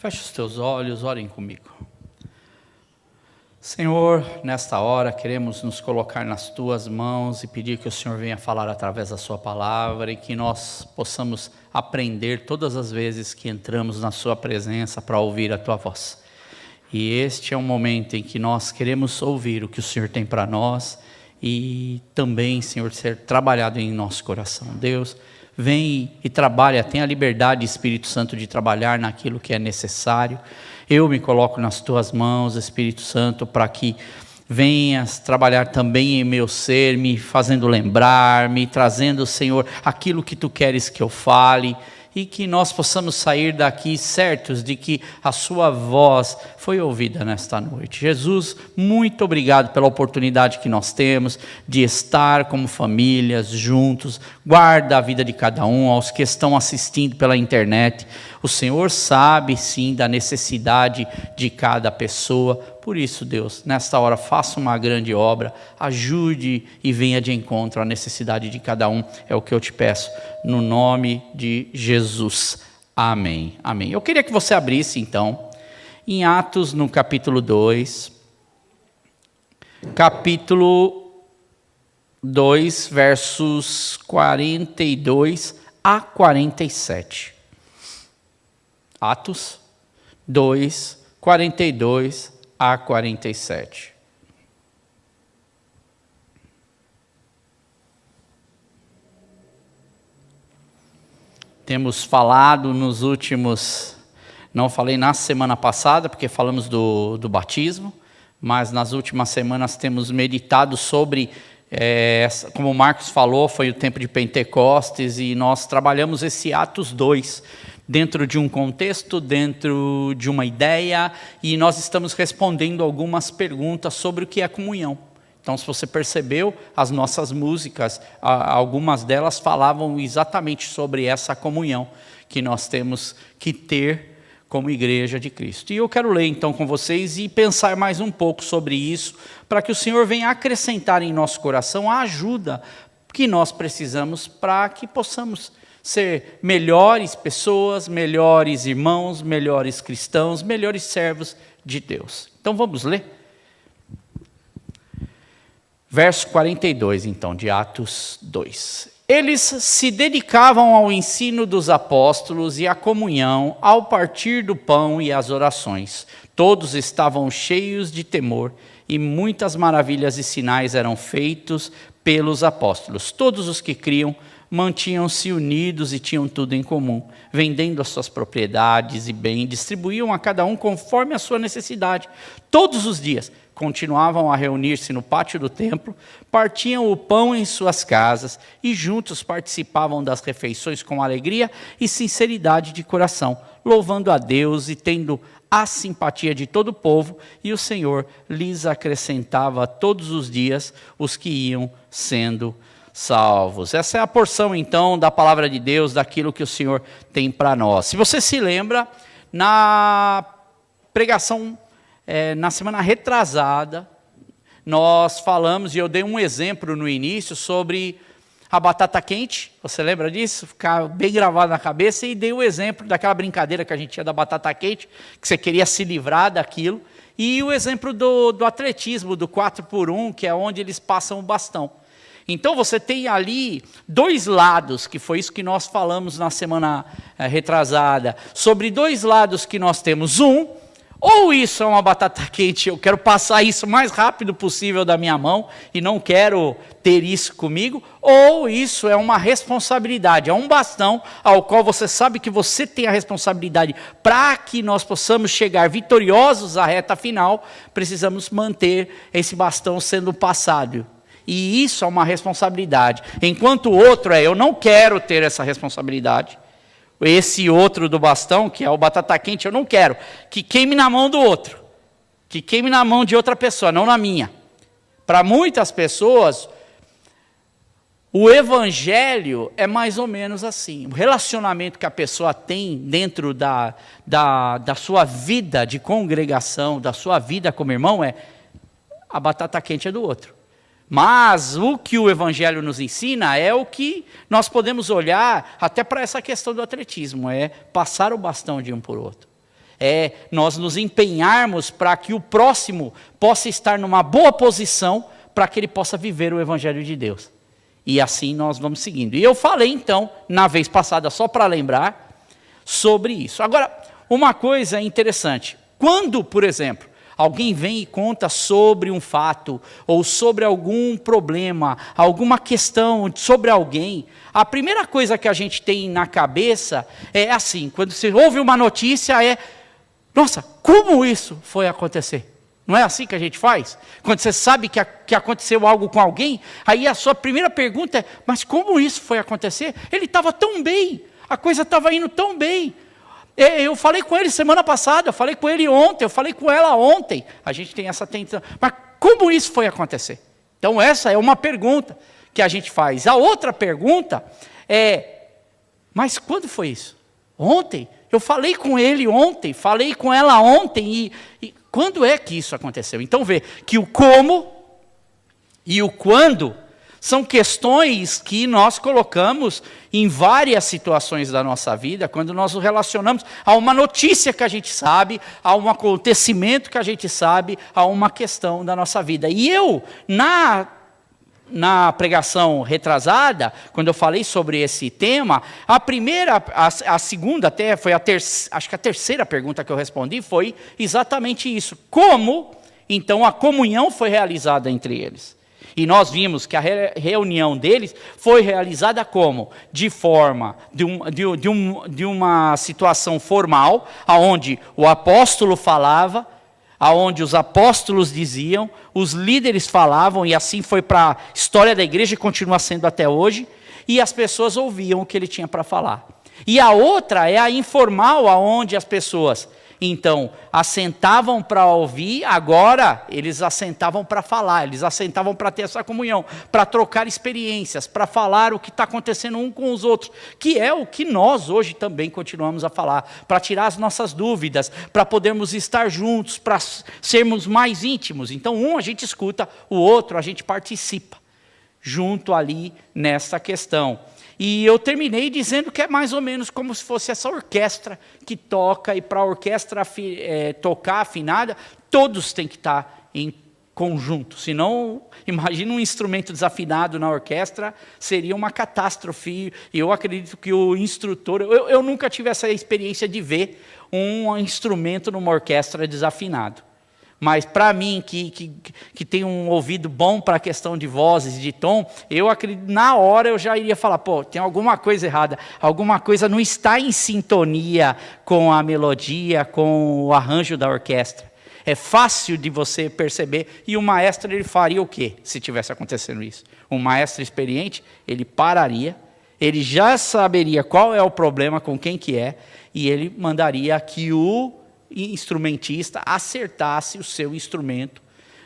Feche os teus olhos, orem comigo. Senhor, nesta hora queremos nos colocar nas tuas mãos e pedir que o Senhor venha falar através da sua palavra e que nós possamos aprender todas as vezes que entramos na sua presença para ouvir a tua voz. E este é um momento em que nós queremos ouvir o que o Senhor tem para nós e também, Senhor, ser trabalhado em nosso coração. Deus, vem e trabalha, tenha a liberdade, Espírito Santo, de trabalhar naquilo que é necessário. Eu me coloco nas tuas mãos, Espírito Santo, para que venhas trabalhar também em meu ser, me fazendo lembrar, me trazendo, Senhor, aquilo que tu queres que eu fale, e que nós possamos sair daqui certos de que a sua voz foi ouvida nesta noite. Jesus, muito obrigado pela oportunidade que nós temos de estar como famílias juntos. Guarda a vida de cada um, aos que estão assistindo pela internet. O Senhor sabe sim da necessidade de cada pessoa. Por isso, Deus, nesta hora faça uma grande obra, ajude e venha de encontro à necessidade de cada um. É o que eu te peço, no nome de Jesus. Amém. Amém. Eu queria que você abrisse então, em Atos no capítulo 2, versos 42 a 47. Atos 2, 42 a 47. Temos falado nos últimos, não falei na semana passada, porque falamos do batismo, mas nas últimas semanas temos meditado sobre, como o Marcos falou, foi o tempo de Pentecostes, e nós trabalhamos esse Atos 2, dentro de um contexto, dentro de uma ideia, e nós estamos respondendo algumas perguntas sobre o que é comunhão. Então, se você percebeu, as nossas músicas, algumas delas falavam exatamente sobre essa comunhão que nós temos que ter como igreja de Cristo. E eu quero ler então com vocês e pensar mais um pouco sobre isso, para que o Senhor venha acrescentar em nosso coração a ajuda que nós precisamos para que possamos ser melhores pessoas, melhores irmãos, melhores cristãos, melhores servos de Deus. Então vamos ler? Verso 42, então, de Atos 2. Eles se dedicavam ao ensino dos apóstolos e à comunhão, ao partir do pão e às orações. Todos estavam cheios de temor e muitas maravilhas e sinais eram feitos pelos apóstolos. Todos os que criam mantinham-se unidos e tinham tudo em comum, vendendo as suas propriedades e bens, distribuíam a cada um conforme a sua necessidade. Todos os dias continuavam a reunir-se no pátio do templo, partiam o pão em suas casas e juntos participavam das refeições com alegria e sinceridade de coração, louvando a Deus e tendo a simpatia de todo o povo, e o Senhor lhes acrescentava todos os dias os que iam sendo salvos. Essa é a porção, então, da palavra de Deus, daquilo que o Senhor tem para nós. Se você se lembra, na pregação, na semana retrasada, nós falamos, e eu dei um exemplo no início, sobre a batata quente. Você lembra disso? Ficar bem gravado na cabeça, e dei o exemplo daquela brincadeira que a gente tinha da batata quente, que você queria se livrar daquilo, e o exemplo do atletismo, do 4x1, que é onde eles passam o bastão. Então você tem ali dois lados, que foi isso que nós falamos na semana retrasada, sobre dois lados que nós temos. Ou isso é uma batata quente, eu quero passar isso o mais rápido possível da minha mão e não quero ter isso comigo, ou isso é uma responsabilidade, é um bastão ao qual você sabe que você tem a responsabilidade. Para que nós possamos chegar vitoriosos à reta final, precisamos manter esse bastão sendo passado. E isso é uma responsabilidade. Enquanto o outro eu não quero ter essa responsabilidade. Esse outro do bastão, que é o batata quente, eu não quero. Que queime na mão do outro. Que queime na mão de outra pessoa, não na minha. Para muitas pessoas, o evangelho é mais ou menos assim. O relacionamento que a pessoa tem dentro da sua vida de congregação, da sua vida como irmão, é a batata quente é do outro. Mas o que o Evangelho nos ensina é o que nós podemos olhar até para essa questão do atletismo, é passar o bastão de um por outro. é nós nos empenharmos para que o próximo possa estar numa boa posição para que ele possa viver o Evangelho de Deus. E assim nós vamos seguindo. E eu falei então, na vez passada, só para lembrar, sobre isso. Agora, uma coisa interessante. Quando, por exemplo, alguém vem e conta sobre um fato, ou sobre algum problema, alguma questão sobre alguém, a primeira coisa que a gente tem na cabeça é assim, quando você ouve uma notícia nossa, como isso foi acontecer? Não é assim que a gente faz? Quando você sabe que aconteceu algo com alguém, aí a sua primeira pergunta é, mas como isso foi acontecer? Ele estava tão bem, a coisa estava indo tão bem. Eu falei com ele semana passada, eu falei com ele ontem, eu falei com ela ontem. A gente tem essa tensão. Mas como isso foi acontecer? Então essa é uma pergunta que a gente faz. A outra pergunta é, mas quando foi isso? Ontem? Eu falei com ele ontem, falei com ela ontem, e quando é que isso aconteceu? Então vê que o como e o quando são questões que nós colocamos em várias situações da nossa vida, quando nós nos relacionamos a uma notícia que a gente sabe, a um acontecimento que a gente sabe, a uma questão da nossa vida. E eu, na pregação retrasada, quando eu falei sobre esse tema, a segunda até, acho que a terceira pergunta que eu respondi foi exatamente isso. Como, então, a comunhão foi realizada entre eles? E nós vimos que a reunião deles foi realizada como? De forma, de uma situação formal, onde o apóstolo falava, aonde os apóstolos diziam, os líderes falavam, e assim foi para a história da igreja e continua sendo até hoje, e as pessoas ouviam o que ele tinha para falar. E a outra é a informal, aonde as pessoas, então, assentavam para ouvir, agora eles assentavam para falar, eles assentavam para ter essa comunhão, para trocar experiências, para falar o que está acontecendo um com os outros, que é o que nós hoje também continuamos a falar, para tirar as nossas dúvidas, para podermos estar juntos, para sermos mais íntimos. Então, a gente escuta, o outro a gente participa, junto ali nessa questão. E eu terminei dizendo que é mais ou menos como se fosse essa orquestra que toca, e para a orquestra tocar afinada, todos têm que estar em conjunto. Senão, imagina um instrumento desafinado na orquestra, seria uma catástrofe. E eu acredito que o instrutor... Eu nunca tive essa experiência de ver um instrumento numa orquestra desafinado. Mas para mim, que tem um ouvido bom para a questão de vozes, de tom, eu acredito, na hora eu já iria falar, tem alguma coisa errada, alguma coisa não está em sintonia com a melodia, com o arranjo da orquestra. É fácil de você perceber, e o maestro ele faria o quê, se tivesse acontecendo isso? Um maestro experiente, ele pararia, ele já saberia qual é o problema, com quem que é, e ele mandaria que o instrumentista acertasse o seu instrumento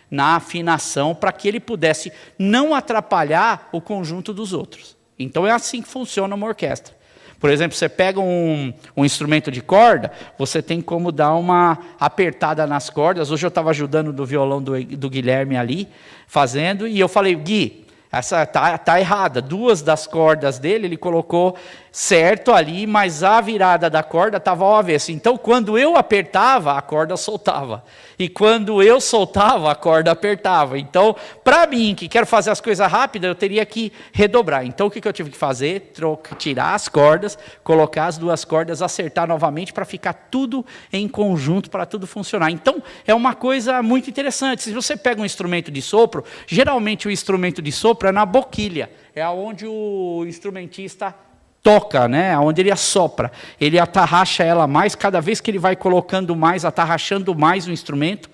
na afinação para que ele pudesse não atrapalhar o conjunto dos outros. Então é assim que funciona uma orquestra. Por exemplo, você pega um instrumento de corda, você tem como dar uma apertada nas cordas. Hoje eu estava ajudando do violão do Guilherme ali, fazendo, e eu falei, Gui, essa tá errada. Duas das cordas dele, ele colocou certo ali, mas a virada da corda estava ao avesso. Então, quando eu apertava, a corda soltava. E quando eu soltava, a corda apertava. Então, para mim, que quero fazer as coisas rápidas, eu teria que redobrar. Então, o que eu tive que fazer? Tirar as cordas, colocar as duas cordas, acertar novamente, para ficar tudo em conjunto, para tudo funcionar. Então, é uma coisa muito interessante. Se você pega um instrumento de sopro, geralmente o instrumento de sopro é na boquilha. É onde o instrumentista toca, né? Onde ele assopra, ele atarracha ela mais, cada vez que ele vai colocando mais, atarrachando mais o instrumento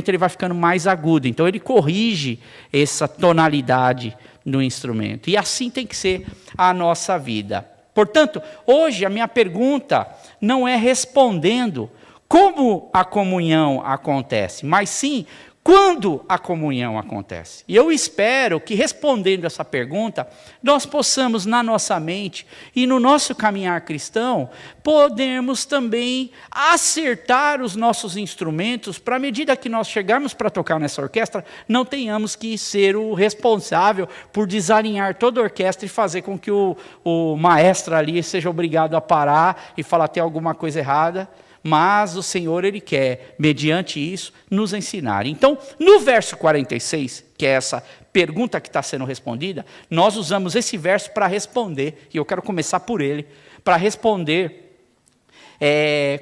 ele vai ficando mais agudo, então ele corrige essa tonalidade no instrumento, e assim tem que ser a nossa vida. Portanto, hoje a minha pergunta não é respondendo como a comunhão acontece, mas sim quando a comunhão acontece. E eu espero que, respondendo essa pergunta, nós possamos, na nossa mente e no nosso caminhar cristão, podemos também acertar os nossos instrumentos, para, à medida que nós chegarmos para tocar nessa orquestra, não tenhamos que ser o responsável por desalinhar toda a orquestra e fazer com que o maestro ali seja obrigado a parar e falar tem alguma coisa errada. mas o Senhor, Ele quer, mediante isso, nos ensinar. Então, no verso 46, que é essa pergunta que está sendo respondida, nós usamos esse verso para responder, e eu quero começar por ele, para responder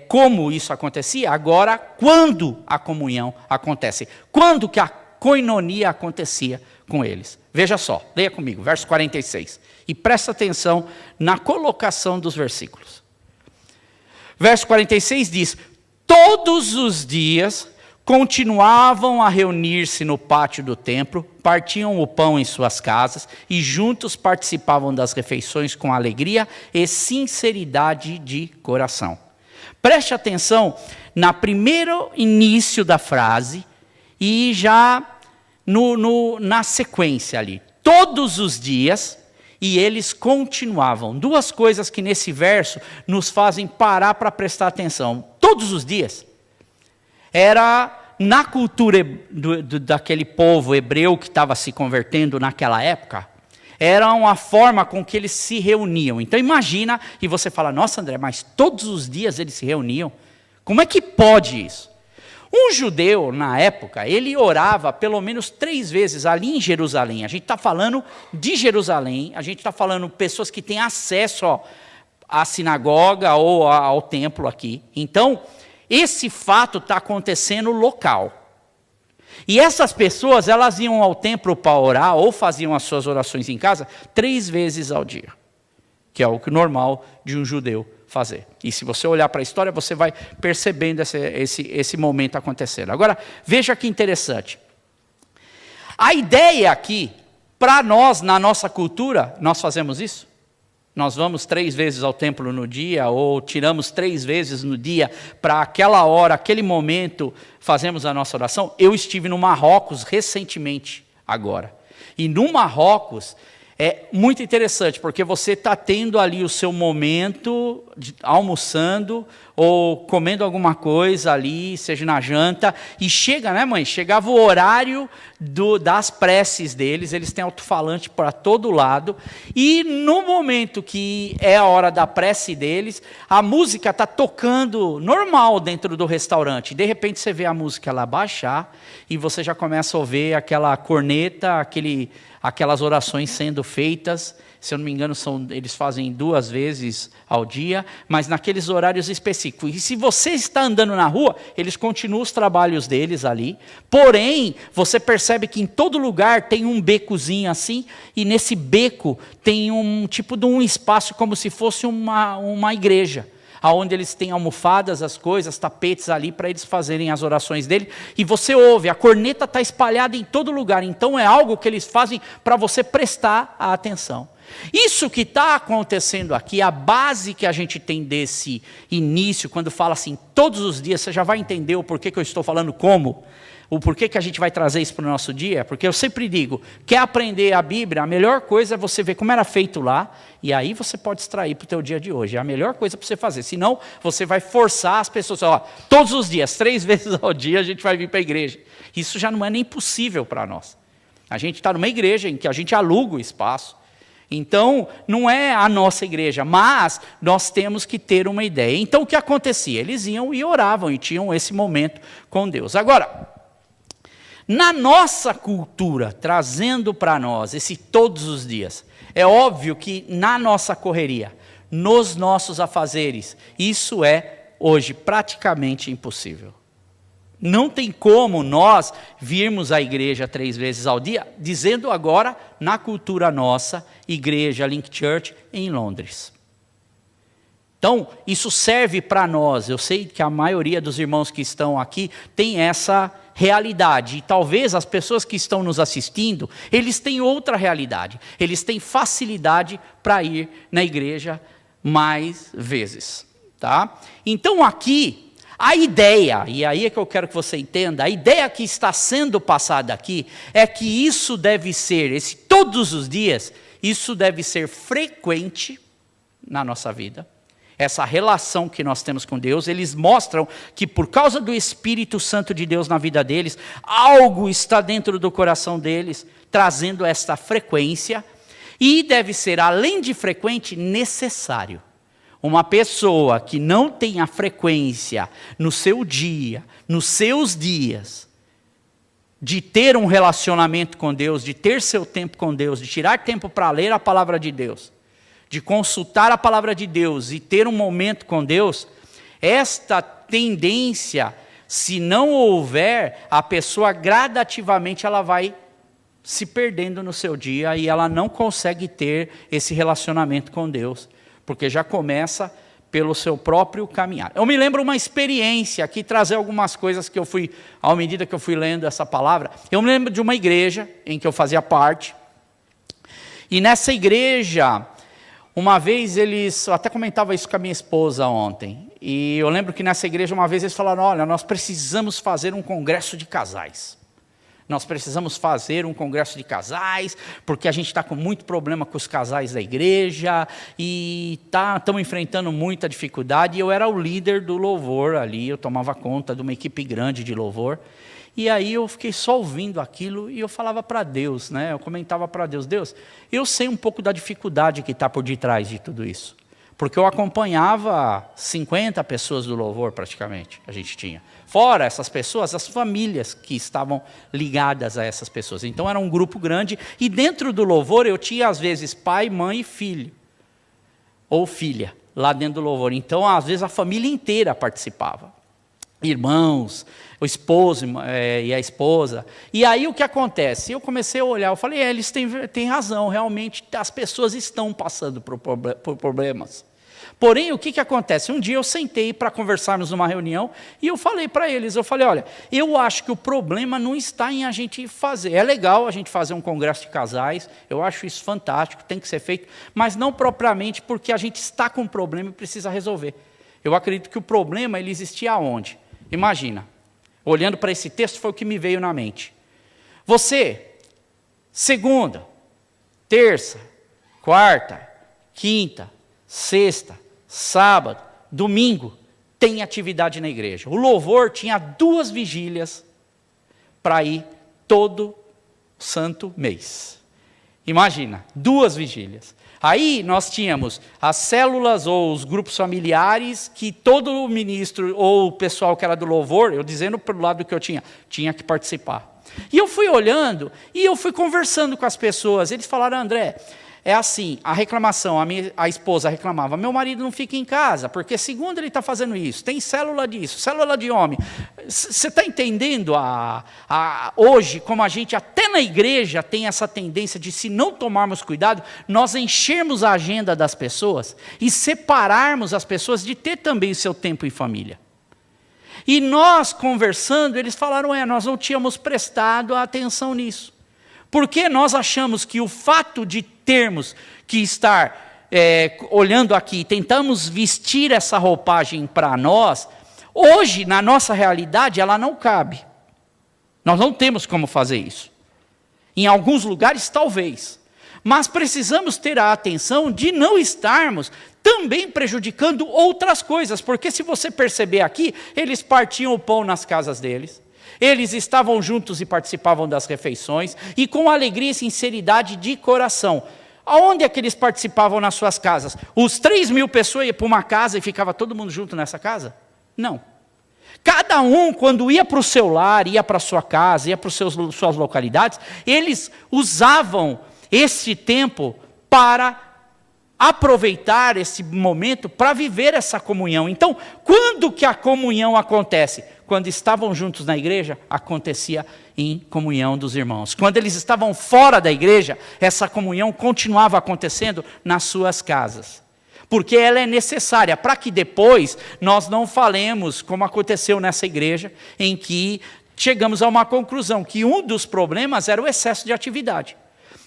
como isso acontecia, agora, quando a comunhão acontece, quando que a koinonia acontecia com eles. Veja só, leia comigo, verso 46, e presta atenção na colocação dos versículos. Verso 46 diz: todos os dias continuavam a reunir-se no pátio do templo, partiam o pão em suas casas e juntos participavam das refeições com alegria e sinceridade de coração. Preste atenção no primeiro início da frase e já na sequência ali. Todos os dias, e eles continuavam. Duas coisas que nesse verso nos fazem parar para prestar atenção. Todos os dias. Era, na cultura daquele povo hebreu que estava se convertendo naquela época, era uma forma com que eles se reuniam. Então imagina, e você fala, nossa André, mas todos os dias eles se reuniam? Como é que pode isso? Um judeu, na época, ele orava pelo menos 3 vezes ali em Jerusalém. A gente está falando de Jerusalém, a gente está falando de pessoas que têm acesso à sinagoga ou ao templo aqui. Então, esse fato está acontecendo local. E essas pessoas, elas iam ao templo para orar ou faziam as suas orações em casa 3 vezes ao dia, que é o normal de um judeu fazer. E se você olhar para a história, você vai percebendo esse momento acontecendo. Agora, veja que interessante. A ideia aqui, para nós, na nossa cultura, nós fazemos isso? Nós vamos 3 vezes ao templo no dia, ou tiramos 3 vezes no dia, para aquela hora, aquele momento, fazemos a nossa oração. Eu estive no Marrocos recentemente, agora. E no Marrocos, é muito interessante, porque você está tendo ali o seu momento, almoçando, ou comendo alguma coisa ali, seja na janta, e chega, né mãe? Chegava o horário das preces deles, eles têm alto-falante para todo lado, e no momento que é a hora da prece deles, a música está tocando normal dentro do restaurante, de repente você vê a música lá baixar, e você já começa a ouvir aquela corneta, aquelas orações sendo feitas. Se eu não me engano, eles fazem 2 vezes ao dia, mas naqueles horários específicos. E se você está andando na rua, eles continuam os trabalhos deles ali. Porém, você percebe que em todo lugar tem um becozinho assim, e nesse beco tem um tipo de um espaço como se fosse uma igreja, onde eles têm almofadas, as coisas, tapetes ali para eles fazerem as orações dele. E você ouve, a corneta está espalhada em todo lugar. Então é algo que eles fazem para você prestar a atenção. Isso que está acontecendo aqui, a base que a gente tem desse início, quando fala assim, todos os dias, você já vai entender o porquê que eu estou falando como, o porquê que a gente vai trazer isso para o nosso dia, porque eu sempre digo, quer aprender a Bíblia, a melhor coisa é você ver como era feito lá, e aí você pode extrair para o teu dia de hoje, é a melhor coisa para você fazer, senão você vai forçar as pessoas, todos os dias, 3 vezes ao dia a gente vai vir para a igreja, isso já não é nem possível para nós, a gente está numa igreja em que a gente aluga o espaço, então, não é a nossa igreja, mas nós temos que ter uma ideia. Então, o que acontecia? Eles iam e oravam e tinham esse momento com Deus. Agora, na nossa cultura, trazendo para nós esse todos os dias, é óbvio que na nossa correria, nos nossos afazeres, isso é hoje praticamente impossível. Não tem como nós virmos à igreja 3 vezes ao dia, dizendo agora, na cultura nossa, igreja Link Church em Londres. Então, isso serve para nós. Eu sei que a maioria dos irmãos que estão aqui tem essa realidade. E talvez as pessoas que estão nos assistindo, eles têm outra realidade. Eles têm facilidade para ir na igreja mais vezes. Tá? Então, aqui, a ideia, e aí é que eu quero que você entenda, a ideia que está sendo passada aqui é que isso deve ser, todos os dias, isso deve ser frequente na nossa vida. Essa relação que nós temos com Deus, eles mostram que por causa do Espírito Santo de Deus na vida deles, algo está dentro do coração deles, trazendo esta frequência, e deve ser, além de frequente, necessário. Uma pessoa que não tem a frequência no seu dia, nos seus dias, de ter um relacionamento com Deus, de ter seu tempo com Deus, de tirar tempo para ler a palavra de Deus, de consultar a palavra de Deus e ter um momento com Deus, esta tendência, se não houver, a pessoa gradativamente ela vai se perdendo no seu dia e ela não consegue ter esse relacionamento com Deus, porque já começa pelo seu próprio caminhar. Eu me lembro uma experiência aqui, trazer algumas coisas que eu fui, à medida que eu fui lendo essa palavra, eu me lembro de uma igreja em que eu fazia parte, e nessa igreja, uma vez eu até comentava isso com a minha esposa ontem, e eu lembro que nessa igreja uma vez eles falaram, olha, nós precisamos fazer um congresso de casais. Nós precisamos fazer um congresso de casais, porque a gente está com muito problema com os casais da igreja, e estamos enfrentando muita dificuldade, e eu era o líder do louvor ali, eu tomava conta de uma equipe grande de louvor, e aí eu fiquei só ouvindo aquilo, e eu falava para Deus, né? Eu comentava para Deus, Deus, eu sei um pouco da dificuldade que está por detrás de tudo isso, porque eu acompanhava 50 pessoas do louvor praticamente, a gente tinha. Fora essas pessoas, as famílias que estavam ligadas a essas pessoas. Então era um grupo grande, e dentro do louvor eu tinha às vezes pai, mãe e filho, ou filha, lá dentro do louvor. Então às vezes a família inteira participava. Irmãos, o esposo e a esposa. E aí o que acontece? Eu comecei a olhar, eu falei, eles têm razão, realmente as pessoas estão passando por problemas. Porém, o que acontece? Um dia eu sentei para conversarmos numa reunião e eu falei para eles, olha, eu acho que o problema não está em a gente fazer. É legal a gente fazer um congresso de casais, eu acho isso fantástico, tem que ser feito, mas não propriamente porque a gente está com um problema e precisa resolver. Eu acredito que o problema ele existia aonde? Imagina, olhando para esse texto foi o que me veio na mente. Você, segunda, terça, quarta, quinta, sexta, sábado, domingo, tem atividade na igreja. O louvor tinha 2 vigílias para ir todo santo mês. Imagina, 2 vigílias. Aí nós tínhamos as células ou os grupos familiares que todo ministro ou o pessoal que era do louvor, eu dizendo pelo lado que eu tinha que participar. E eu fui olhando e eu fui conversando com as pessoas. Eles falaram, André, é assim, a reclamação, a esposa reclamava, meu marido não fica em casa, porque segundo ele está fazendo isso, tem célula disso, célula de homem. Você está entendendo hoje, como a gente até na igreja tem essa tendência de, se não tomarmos cuidado, nós enchermos a agenda das pessoas e separarmos as pessoas de ter também o seu tempo em família. E nós conversando, eles falaram, nós não tínhamos prestado atenção nisso. Porque nós achamos que o fato de termos que estar olhando aqui, tentamos vestir essa roupagem para nós, hoje, na nossa realidade, ela não cabe. Nós não temos como fazer isso. Em alguns lugares, talvez. Mas precisamos ter a atenção de não estarmos também prejudicando outras coisas. Porque se você perceber aqui, eles partiam o pão nas casas deles. Eles estavam juntos e participavam das refeições, e com alegria e sinceridade de coração. Aonde é que eles participavam nas suas casas? Os 3.000 pessoas iam para uma casa e ficava todo mundo junto nessa casa? Não. Cada um, quando ia para o seu lar, ia para a sua casa, ia para suas localidades, eles usavam esse tempo para aproveitar esse momento para viver essa comunhão. Então, quando que a comunhão acontece? Quando estavam juntos na igreja, acontecia em comunhão dos irmãos. Quando eles estavam fora da igreja, essa comunhão continuava acontecendo nas suas casas. Porque ela é necessária para que depois nós não falemos, como aconteceu nessa igreja, em que chegamos a uma conclusão, que um dos problemas era o excesso de atividade.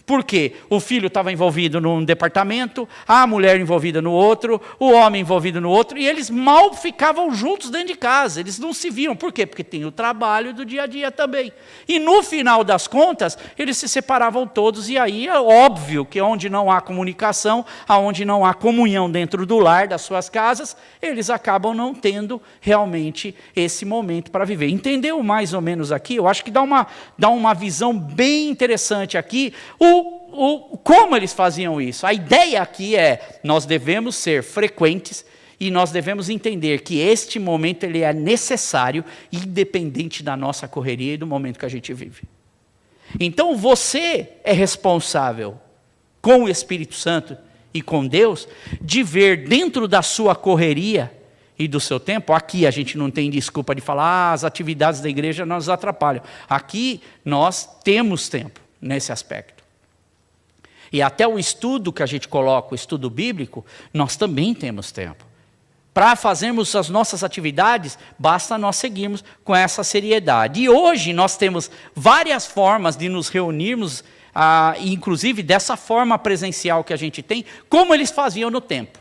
Porque o filho estava envolvido num departamento, a mulher envolvida no outro, o homem envolvido no outro, e eles mal ficavam juntos dentro de casa, eles não se viam. Por quê? Porque tem o trabalho do dia a dia também. E no final das contas, eles se separavam todos, e aí é óbvio que onde não há comunicação, onde não há comunhão dentro do lar, das suas casas, eles acabam não tendo realmente esse momento para viver. Entendeu mais ou menos aqui? Eu acho que dá uma visão bem interessante aqui. como eles faziam isso? A ideia aqui é, nós devemos ser frequentes e nós devemos entender que este momento ele é necessário, independente da nossa correria e do momento que a gente vive. Então você é responsável com o Espírito Santo e com Deus, de ver dentro da sua correria e do seu tempo, aqui a gente não tem desculpa de falar, as atividades da igreja nos atrapalham. Aqui nós temos tempo nesse aspecto. E até o estudo que a gente coloca, o estudo bíblico, nós também temos tempo. Para fazermos as nossas atividades, basta nós seguirmos com essa seriedade. E hoje nós temos várias formas de nos reunirmos, inclusive dessa forma presencial que a gente tem, como eles faziam no templo.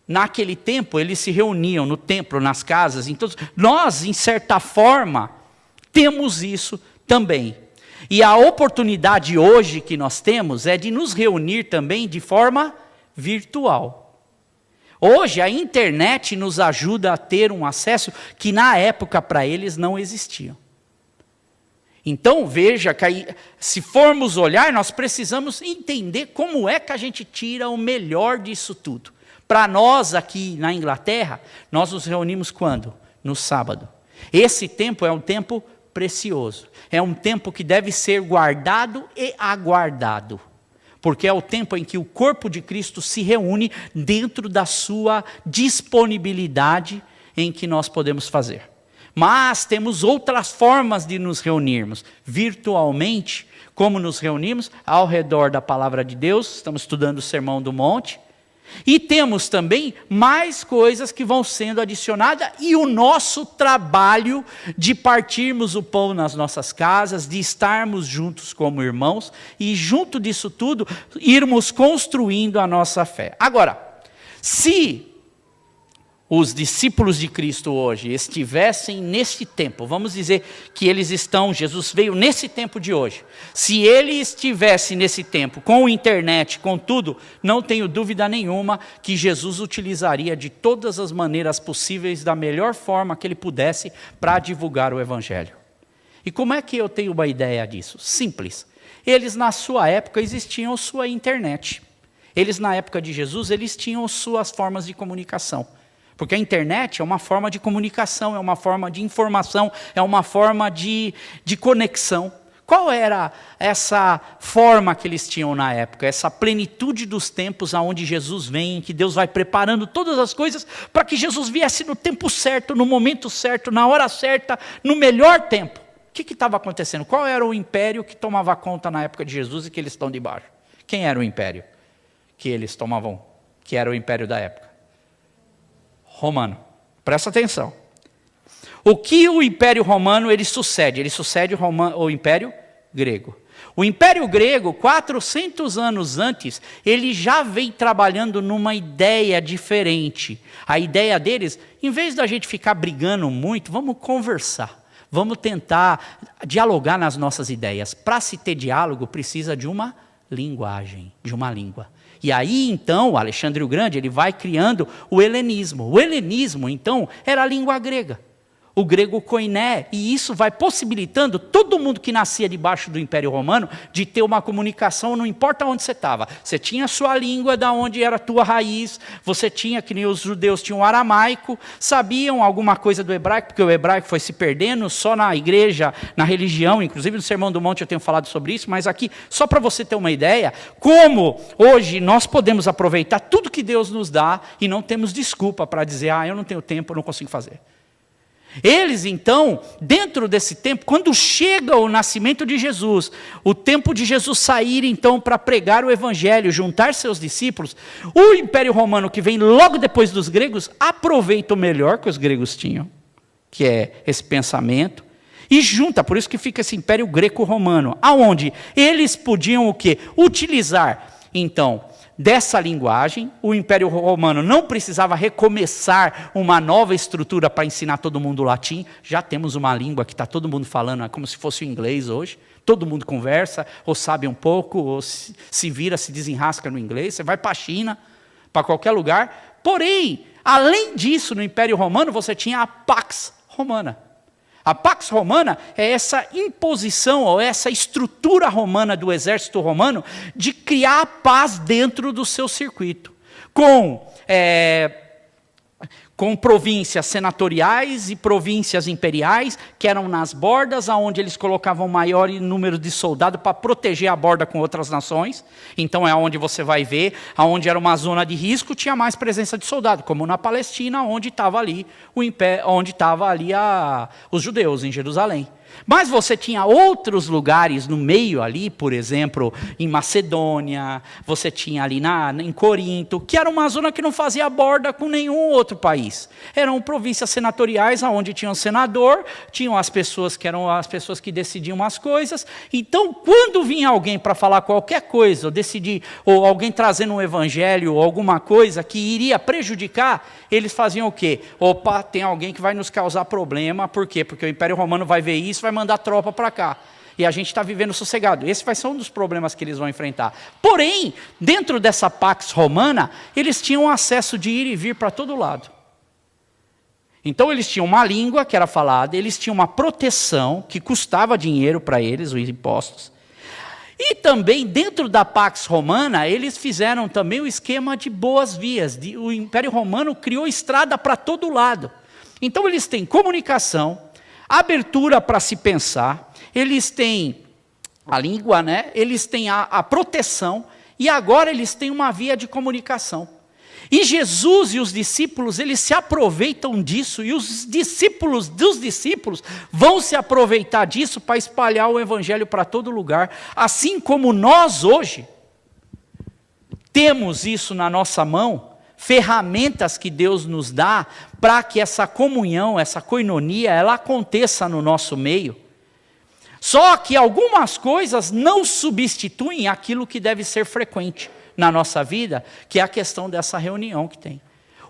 Naquele tempo, eles se reuniam no templo, nas casas. Então, nós, em certa forma, temos isso também. E a oportunidade hoje que nós temos é de nos reunir também de forma virtual. Hoje, a internet nos ajuda a ter um acesso que, na época, para eles não existia. Então, veja que aí, se formos olhar, nós precisamos entender como é que a gente tira o melhor disso tudo. Para nós aqui na Inglaterra, nós nos reunimos quando? No sábado. Esse tempo é um tempo precioso. É um tempo que deve ser guardado e aguardado. Porque é o tempo em que o corpo de Cristo se reúne dentro da sua disponibilidade em que nós podemos fazer. Mas temos outras formas de nos reunirmos. Virtualmente, como nos reunimos? Ao redor da palavra de Deus, estamos estudando o Sermão do Monte. E temos também mais coisas que vão sendo adicionadas e o nosso trabalho de partirmos o pão nas nossas casas, de estarmos juntos como irmãos e junto disso tudo irmos construindo a nossa fé. Agora, se os discípulos de Cristo hoje estivessem nesse tempo, vamos dizer que eles estão, Jesus veio nesse tempo de hoje. Se ele estivesse nesse tempo, com a internet, com tudo, não tenho dúvida nenhuma que Jesus utilizaria de todas as maneiras possíveis, da melhor forma que ele pudesse, para divulgar o Evangelho. E como é que eu tenho uma ideia disso? Simples. Eles, na sua época, existiam sua internet. Eles, na época de Jesus, eles tinham suas formas de comunicação. Porque a internet é uma forma de comunicação, é uma forma de informação, é uma forma de conexão. Qual era essa forma que eles tinham na época? Essa plenitude dos tempos aonde Jesus vem, que Deus vai preparando todas as coisas para que Jesus viesse no tempo certo, no momento certo, na hora certa, no melhor tempo. O que estava acontecendo? Qual era o império que tomava conta na época de Jesus e que eles estão debaixo? Quem era o império que eles tomavam, que era o império da época? Romano. Presta atenção. O que o Império Romano ele sucede? Ele sucede o Império Grego. O Império Grego, 400 anos antes, ele já vem trabalhando numa ideia diferente. A ideia deles, em vez da gente ficar brigando muito, vamos conversar. Vamos tentar dialogar nas nossas ideias. Para se ter diálogo, precisa de uma linguagem, de uma língua. E aí, então, Alexandre o Grande, ele vai criando o helenismo. O helenismo, então, era a língua grega. O grego koiné, e isso vai possibilitando todo mundo que nascia debaixo do Império Romano de ter uma comunicação, não importa onde você estava. Você tinha a sua língua, da onde era a tua raiz, você tinha, que nem os judeus tinham o aramaico, sabiam alguma coisa do hebraico, porque o hebraico foi se perdendo só na igreja, na religião, inclusive no Sermão do Monte eu tenho falado sobre isso, mas aqui, só para você ter uma ideia, como hoje nós podemos aproveitar tudo que Deus nos dá e não temos desculpa para dizer, eu não tenho tempo, eu não consigo fazer. Eles, então, dentro desse tempo, quando chega o nascimento de Jesus, o tempo de Jesus sair, então, para pregar o Evangelho, juntar seus discípulos, o Império Romano, que vem logo depois dos gregos, aproveita o melhor que os gregos tinham, que é esse pensamento, e junta, por isso que fica esse Império Greco-Romano, aonde eles podiam o quê? Utilizar, então, dessa linguagem. O Império Romano não precisava recomeçar uma nova estrutura para ensinar todo mundo o latim. Já temos uma língua que está todo mundo falando, é como se fosse o inglês hoje. Todo mundo conversa, ou sabe um pouco, ou se vira, se desenrasca no inglês. Você vai para a China, para qualquer lugar. Porém, além disso, no Império Romano, você tinha a Pax Romana. A Pax Romana é essa imposição, ou essa estrutura romana do exército romano de criar a paz dentro do seu circuito, com províncias senatoriais e províncias imperiais, que eram nas bordas, onde eles colocavam maior número de soldados para proteger a borda com outras nações. Então é onde você vai ver, onde era uma zona de risco, tinha mais presença de soldado, como na Palestina, onde estava ali os judeus, em Jerusalém. Mas você tinha outros lugares no meio ali, por exemplo, em Macedônia, você tinha ali em Corinto, que era uma zona que não fazia borda com nenhum outro país. Eram províncias senatoriais, onde tinha um senador, tinham as pessoas que eram as pessoas que decidiam as coisas. Então, quando vinha alguém para falar qualquer coisa, ou decidir, ou alguém trazendo um evangelho, ou alguma coisa que iria prejudicar, eles faziam o quê? Opa, tem alguém que vai nos causar problema, por quê? Porque o Império Romano vai ver isso, vai mandar tropa para cá. E a gente está vivendo sossegado. Esse vai ser um dos problemas que eles vão enfrentar. Porém, dentro dessa Pax Romana, eles tinham acesso de ir e vir para todo lado. Então eles tinham uma língua que era falada, eles tinham uma proteção que custava dinheiro para eles, os impostos. E também, dentro da Pax Romana, eles fizeram também o esquema de boas vias. O Império Romano criou estrada para todo lado. Então eles têm comunicação, abertura para se pensar, eles têm a língua, né? Eles têm a proteção, e agora eles têm uma via de comunicação. E Jesus e os discípulos, eles se aproveitam disso, e os discípulos dos discípulos vão se aproveitar disso para espalhar o evangelho para todo lugar, assim como nós hoje temos isso na nossa mão, ferramentas que Deus nos dá para que essa comunhão, essa koinonia, ela aconteça no nosso meio. Só que algumas coisas não substituem aquilo que deve ser frequente na nossa vida, que é a questão dessa reunião que tem.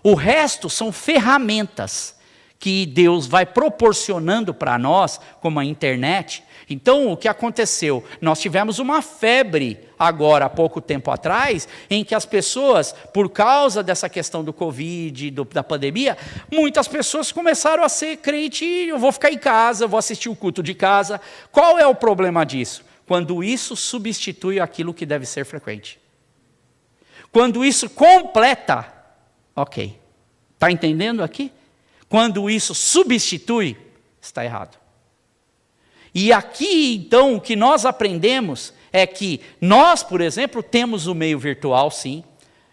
O resto são ferramentas que Deus vai proporcionando para nós, como a internet. Então, o que aconteceu? Nós tivemos uma febre agora, há pouco tempo atrás, em que as pessoas, por causa dessa questão do Covid, da pandemia, muitas pessoas começaram a ser crente, eu vou ficar em casa, eu vou assistir o culto de casa. Qual é o problema disso? Quando isso substitui aquilo que deve ser frequente. Quando isso completa, ok. Está entendendo aqui? Quando isso substitui, está errado. E aqui, então, o que nós aprendemos é que nós, por exemplo, temos o meio virtual, sim,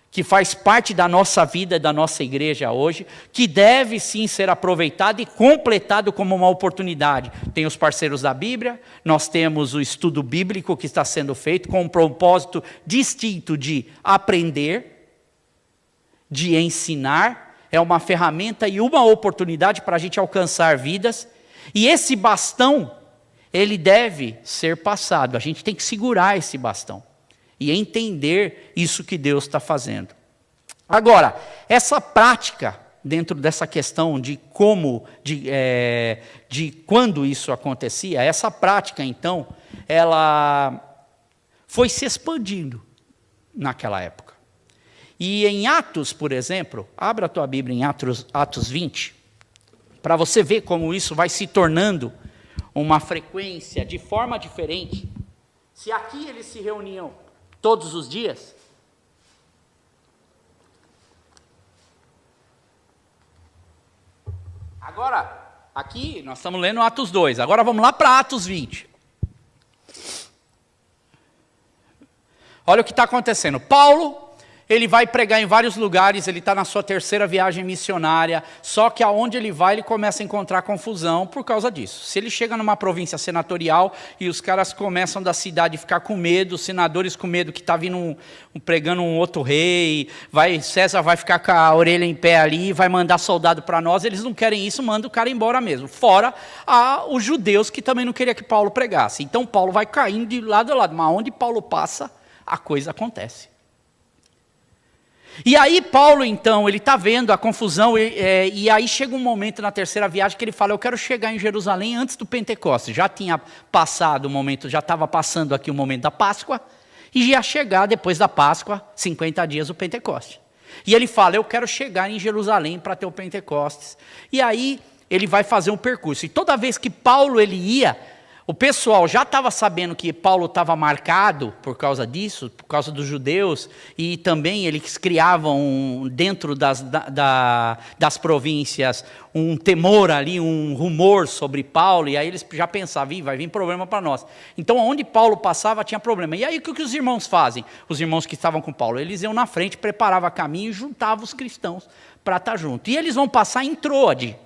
que faz parte da nossa vida e da nossa igreja hoje, que deve sim ser aproveitado e completado como uma oportunidade. Tem os parceiros da Bíblia, nós temos o estudo bíblico que está sendo feito com um propósito distinto de aprender, de ensinar, é uma ferramenta e uma oportunidade para a gente alcançar vidas, e esse bastão, ele deve ser passado, a gente tem que segurar esse bastão e entender isso que Deus está fazendo. Agora, essa prática, dentro dessa questão de quando isso acontecia, essa prática, então, ela foi se expandindo naquela época. E em Atos, por exemplo, abra a tua Bíblia em Atos 20, para você ver como isso vai se tornando uma frequência de forma diferente. Se aqui eles se reuniam todos os dias, agora, aqui nós estamos lendo Atos 2, agora vamos lá para Atos 20. Olha o que está acontecendo. Paulo, ele vai pregar em vários lugares, ele está na sua terceira viagem missionária, só que aonde ele vai, ele começa a encontrar confusão por causa disso. Se ele chega numa província senatorial e os caras começam da cidade a ficar com medo, os senadores com medo que está vindo pregando um outro rei, César vai ficar com a orelha em pé ali, vai mandar soldado para nós, eles não querem isso, manda o cara embora mesmo. Fora os judeus que também não queriam que Paulo pregasse. Então Paulo vai caindo de lado a lado, mas onde Paulo passa, a coisa acontece. E aí Paulo, então, ele está vendo a confusão, e aí chega um momento na terceira viagem que ele fala, eu quero chegar em Jerusalém antes do Pentecostes. Já tinha passado o momento, já estava passando aqui o momento da Páscoa, e ia chegar depois da Páscoa, 50 dias, o Pentecostes. E ele fala, eu quero chegar em Jerusalém para ter o Pentecostes. E aí ele vai fazer um percurso. E toda vez que Paulo ele ia, o pessoal já estava sabendo que Paulo estava marcado por causa disso, por causa dos judeus, e também eles criavam dentro das províncias um temor ali, um rumor sobre Paulo, e aí eles já pensavam, vai vir problema para nós. Então, onde Paulo passava, tinha problema. E aí, o que os irmãos fazem? Os irmãos que estavam com Paulo, eles iam na frente, preparavam caminho e juntavam os cristãos para estar junto. E eles vão passar em Troade.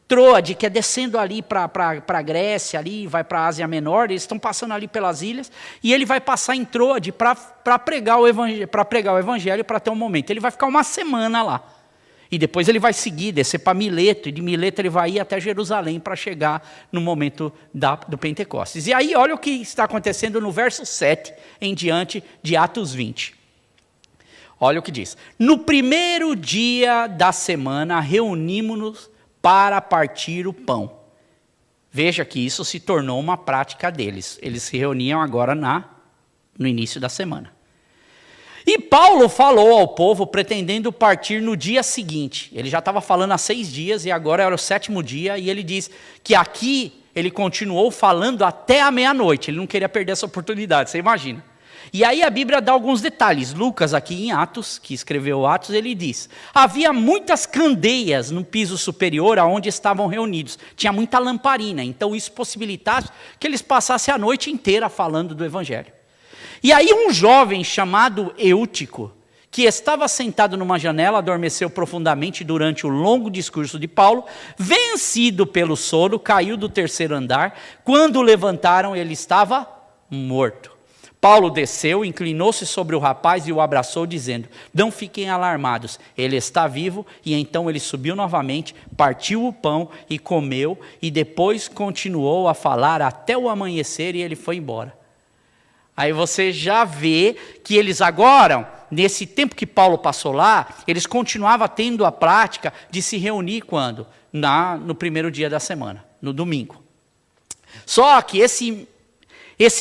Troade, que é descendo ali para a Grécia, ali, vai para a Ásia Menor, eles estão passando ali pelas ilhas, e ele vai passar em Troade para pregar o evangelho, para ter um momento. Ele vai ficar uma semana lá. E depois ele vai seguir, descer para Mileto, e de Mileto ele vai ir até Jerusalém para chegar no momento do Pentecostes. E aí, olha o que está acontecendo no verso 7 em diante de Atos 20. Olha o que diz. No primeiro dia da semana, reunimos-nos para partir o pão. Veja que isso se tornou uma prática deles. Eles se reuniam agora no início da semana. E Paulo falou ao povo pretendendo partir no dia seguinte. Ele já estava falando há 6 dias e agora era o 7º dia. E ele diz que aqui ele continuou falando até a meia-noite. Ele não queria perder essa oportunidade, você imagina. E aí a Bíblia dá alguns detalhes. Lucas, aqui em Atos, que escreveu Atos, ele diz: havia muitas candeias no piso superior aonde estavam reunidos. Tinha muita lamparina, então isso possibilitava que eles passassem a noite inteira falando do Evangelho. E aí um jovem chamado Eutico, que estava sentado numa janela, adormeceu profundamente durante o longo discurso de Paulo, vencido pelo sono, caiu do 3º andar. Quando o levantaram, ele estava morto. Paulo desceu, inclinou-se sobre o rapaz e o abraçou, dizendo: não fiquem alarmados, ele está vivo. E então ele subiu novamente, partiu o pão e comeu, e depois continuou a falar até o amanhecer, e ele foi embora. Aí você já vê que eles agora, nesse tempo que Paulo passou lá, eles continuavam tendo a prática de se reunir quando? No primeiro dia da semana, no domingo. Só que esse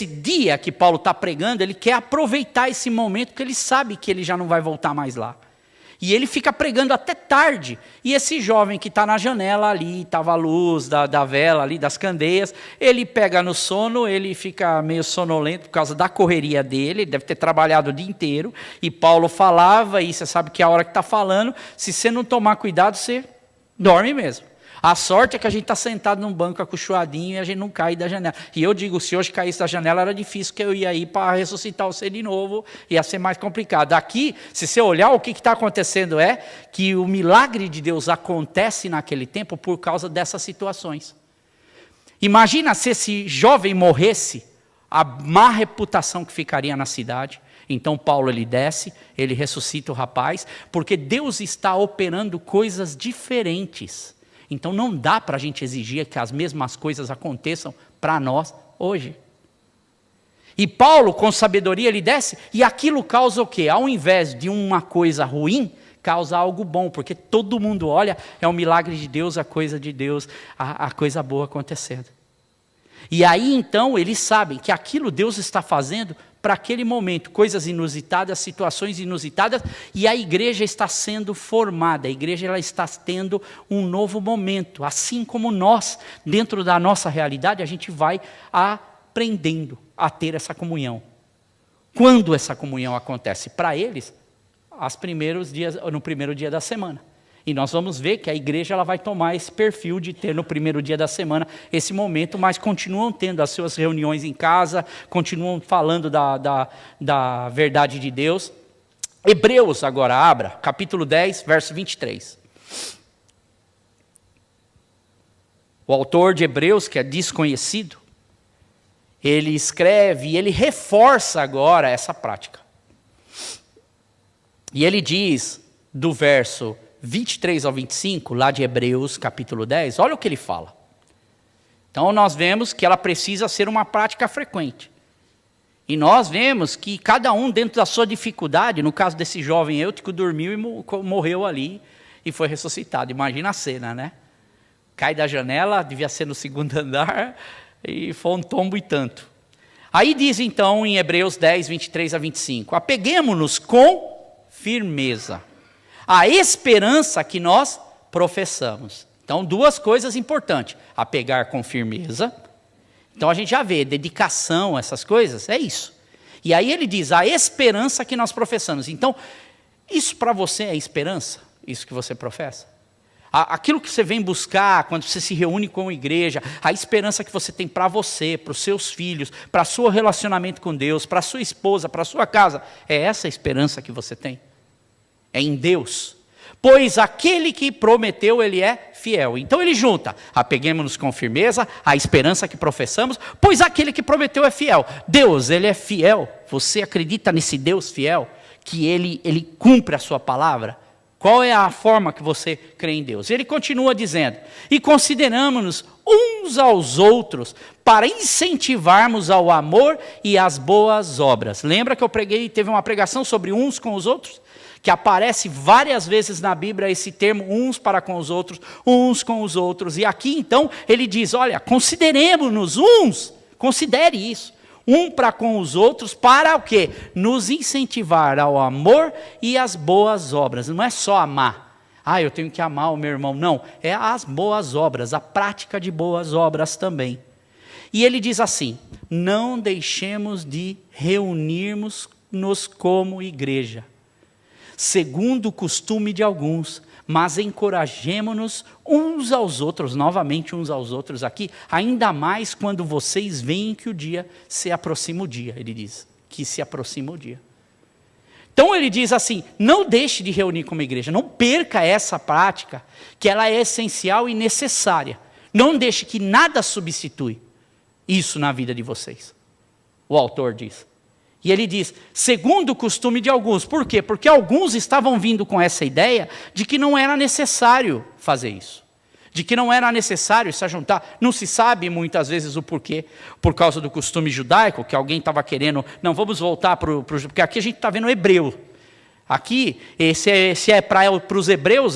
dia que Paulo está pregando, ele quer aproveitar esse momento, porque ele sabe que ele já não vai voltar mais lá. E ele fica pregando até tarde. E esse jovem que está na janela ali, estava a luz da vela ali, das candeias, ele pega no sono, ele fica meio sonolento por causa da correria dele, ele deve ter trabalhado o dia inteiro. E Paulo falava, e você sabe que a hora que está falando, se você não tomar cuidado, você dorme mesmo. A sorte é que a gente está sentado num banco acolchoadinho e a gente não cai da janela. E eu digo, se hoje caísse da janela era difícil, que eu ia ir para ressuscitar você de novo, ia ser mais complicado. Aqui, se você olhar, o que está acontecendo é que o milagre de Deus acontece naquele tempo por causa dessas situações. Imagina se esse jovem morresse, a má reputação que ficaria na cidade. Então Paulo ele desce, ele ressuscita o rapaz, porque Deus está operando coisas diferentes. Então não dá para a gente exigir que as mesmas coisas aconteçam para nós hoje. E Paulo, com sabedoria, ele desce, e aquilo causa o quê? Ao invés de uma coisa ruim, causa algo bom, porque todo mundo olha, é um milagre de Deus, a coisa de Deus, a coisa boa acontecendo. E aí então eles sabem que aquilo Deus está fazendo para aquele momento, coisas inusitadas, situações inusitadas, e a igreja está sendo formada, a igreja ela está tendo um novo momento, assim como nós, dentro da nossa realidade, a gente vai aprendendo a ter essa comunhão. Quando essa comunhão acontece? Para eles, no primeiro dia da semana. E nós vamos ver que a igreja ela vai tomar esse perfil de ter no primeiro dia da semana esse momento, mas continuam tendo as suas reuniões em casa, continuam falando da verdade de Deus. Hebreus agora, abra, capítulo 10, verso 23. O autor de Hebreus, que é desconhecido, ele escreve e ele reforça agora essa prática. E ele diz, do verso 23 ao 25, lá de Hebreus, capítulo 10, olha o que ele fala. Então nós vemos que ela precisa ser uma prática frequente. E nós vemos que cada um dentro da sua dificuldade, no caso desse jovem Eutico, dormiu e morreu ali e foi ressuscitado. Imagina a cena, né? Cai da janela, devia ser no 2º andar, e foi um tombo e tanto. Aí diz então em Hebreus 10, 23 a 25, apeguemo-nos com firmeza a esperança que nós professamos. Então, duas coisas importantes. Apegar com firmeza. Então, a gente já vê, dedicação, essas coisas, é isso. E aí ele diz, a esperança que nós professamos. Então, isso para você é esperança? Isso que você professa? Aquilo que você vem buscar quando você se reúne com a igreja, a esperança que você tem para você, para os seus filhos, para o seu relacionamento com Deus, para a sua esposa, para a sua casa, é essa a esperança que você tem? É em Deus. Pois aquele que prometeu, ele é fiel. Então ele junta, apeguemos-nos com firmeza, a esperança que professamos, pois aquele que prometeu é fiel. Deus, ele é fiel. Você acredita nesse Deus fiel? Que ele cumpre a sua palavra? Qual é a forma que você crê em Deus? Ele continua dizendo, e consideramos-nos uns aos outros para incentivarmos ao amor e às boas obras. Lembra que eu teve uma pregação sobre uns com os outros? Que aparece várias vezes na Bíblia esse termo, uns para com os outros, uns com os outros. E aqui então ele diz, olha, consideremos-nos uns, considere isso. Um para com os outros, para o quê? Nos incentivar ao amor e às boas obras. Não é só amar. Eu tenho que amar o meu irmão. Não, é as boas obras, a prática de boas obras também. E ele diz assim, não deixemos de reunirmos-nos como igreja, segundo o costume de alguns, mas encorajemo-nos uns aos outros, novamente uns aos outros aqui, ainda mais quando vocês veem que o dia se aproxima o dia, ele diz, que se aproxima o dia. Então ele diz assim, não deixe de reunir como igreja, não perca essa prática, que ela é essencial e necessária. Não deixe que nada substitui isso na vida de vocês. O autor diz. E ele diz, segundo o costume de alguns. Por quê? Porque alguns estavam vindo com essa ideia de que não era necessário fazer isso. De que não era necessário se ajuntar. Não se sabe muitas vezes o porquê. Por causa do costume judaico, que alguém estava querendo, não, vamos voltar para o... Porque aqui a gente está vendo hebreu. Aqui, se é para os hebreus,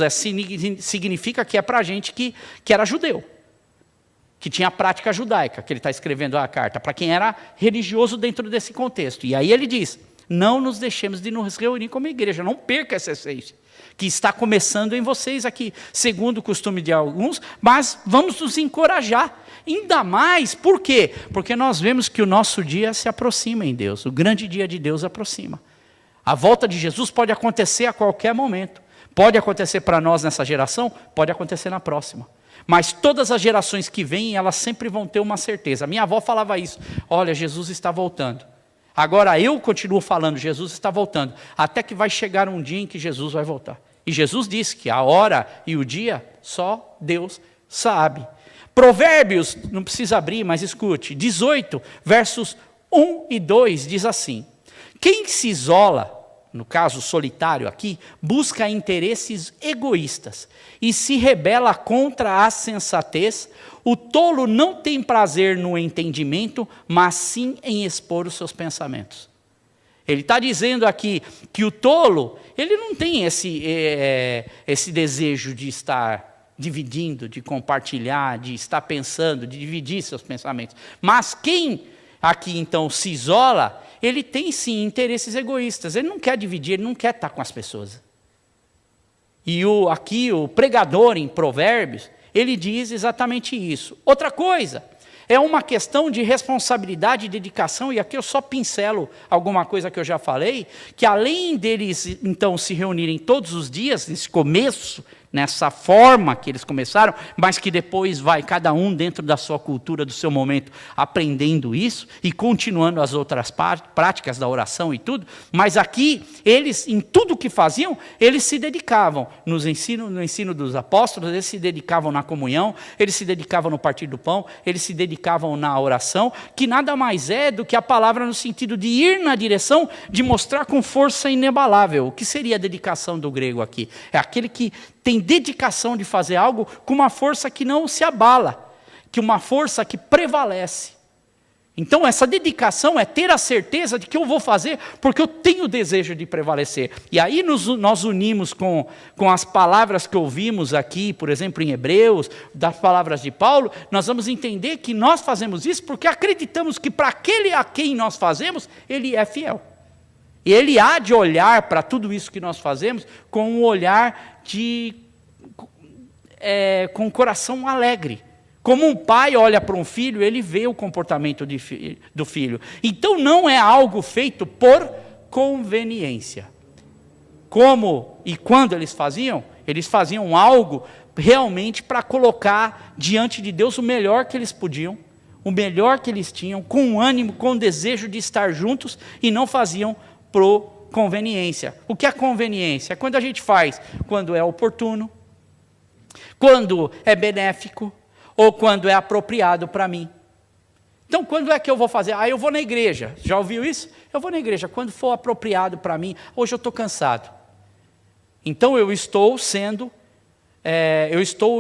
significa que é para a gente que era judeu. Que tinha a prática judaica, que ele está escrevendo a carta, para quem era religioso dentro desse contexto. E aí ele diz, não nos deixemos de nos reunir como igreja, não perca essa essência, que está começando em vocês aqui, segundo o costume de alguns, mas vamos nos encorajar, ainda mais, por quê? Porque nós vemos que o nosso dia se aproxima em Deus, o grande dia de Deus aproxima. A volta de Jesus pode acontecer a qualquer momento, pode acontecer para nós nessa geração, pode acontecer na próxima. Mas todas as gerações que vêm, elas sempre vão ter uma certeza. Minha avó falava isso. Olha, Jesus está voltando. Agora eu continuo falando, Jesus está voltando. Até que vai chegar um dia em que Jesus vai voltar. E Jesus disse que a hora e o dia, só Deus sabe. Provérbios, não precisa abrir, mas escute. 18, versos 1 e 2, diz assim. Quem se isola, no caso solitário aqui, busca interesses egoístas e se rebela contra a sensatez. O tolo não tem prazer no entendimento, mas sim em expor os seus pensamentos. Ele está dizendo aqui que o tolo, ele não tem esse desejo de estar dividindo, de compartilhar, de estar pensando, de dividir seus pensamentos. Mas quem aqui então se isola, ele tem sim interesses egoístas, ele não quer dividir, ele não quer estar com as pessoas. E aqui o pregador em Provérbios, ele diz exatamente isso. Outra coisa, é uma questão de responsabilidade e dedicação, e aqui eu só pincelo alguma coisa que eu já falei, que além deles então se reunirem todos os dias, nesse começo, nessa forma que eles começaram, mas que depois vai cada um dentro da sua cultura, do seu momento, aprendendo isso e continuando as outras práticas da oração e tudo. Mas aqui, eles, em tudo que faziam, eles se dedicavam. No ensino dos apóstolos, eles se dedicavam na comunhão, eles se dedicavam no partir do pão, eles se dedicavam na oração, que nada mais é do que a palavra no sentido de ir na direção de mostrar com força inabalável. O que seria a dedicação do grego aqui? É aquele que tem dedicação de fazer algo com uma força que não se abala, que uma força que prevalece. Então essa dedicação é ter a certeza de que eu vou fazer porque eu tenho o desejo de prevalecer. E aí nós unimos com as palavras que ouvimos aqui, por exemplo em Hebreus, das palavras de Paulo, nós vamos entender que nós fazemos isso porque acreditamos que para aquele a quem nós fazemos, ele é fiel. E ele há de olhar para tudo isso que nós fazemos com um olhar de com o coração alegre. Como um pai olha para um filho, ele vê o comportamento do filho. Então não é algo feito por conveniência. Como e quando eles faziam? Eles faziam algo realmente para colocar diante de Deus o melhor que eles podiam, o melhor que eles tinham, com ânimo, com desejo de estar juntos, e não faziam por conveniência. O que é conveniência? É quando a gente faz, quando é oportuno, quando é benéfico, ou quando é apropriado para mim. Então, quando é que eu vou fazer? Eu vou na igreja. Já ouviu isso? Eu vou na igreja quando for apropriado para mim. Hoje eu estou cansado. Então, eu estou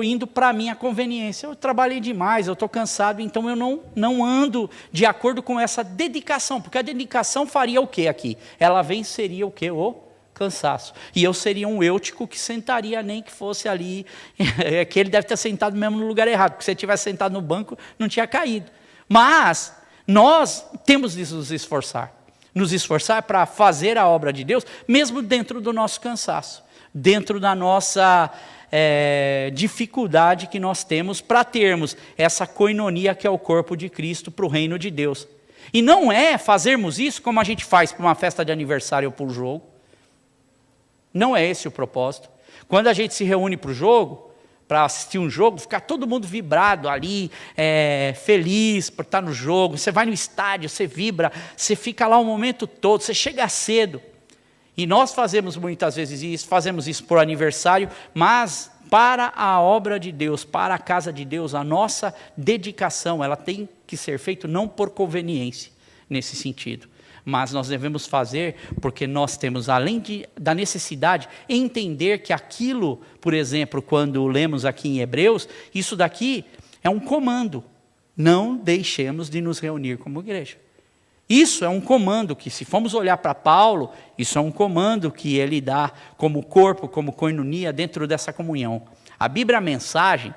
indo para a minha conveniência. Eu trabalhei demais, eu estou cansado, então eu não ando de acordo com essa dedicação, porque a dedicação faria o quê aqui? Ela venceria o quê? O cansaço. E eu seria um eutico que sentaria, nem que fosse ali, que ele deve ter sentado mesmo no lugar errado, porque se ele tivesse sentado no banco, não tinha caído. Mas nós temos de nos esforçar para fazer a obra de Deus, mesmo dentro do nosso cansaço, dentro da nossa dificuldade que nós temos para termos essa koinonia que é o corpo de Cristo para o reino de Deus. E não é fazermos isso como a gente faz para uma festa de aniversário ou para o jogo. Não é esse o propósito. Quando a gente se reúne para o jogo, para assistir um jogo, ficar todo mundo vibrado ali, feliz por estar no jogo, você vai no estádio, você vibra, você fica lá o momento todo, você chega cedo. E nós fazemos muitas vezes isso, fazemos isso por aniversário, mas para a obra de Deus, para a casa de Deus, a nossa dedicação, ela tem que ser feita não por conveniência, nesse sentido. Mas nós devemos fazer porque nós temos, além da necessidade, entender que aquilo, por exemplo, quando lemos aqui em Hebreus, isso daqui é um comando. Não deixemos de nos reunir como igreja. Isso é um comando que, se formos olhar para Paulo, isso é um comando que ele dá como corpo, como koinonia dentro dessa comunhão. A Bíblia, a Mensagem,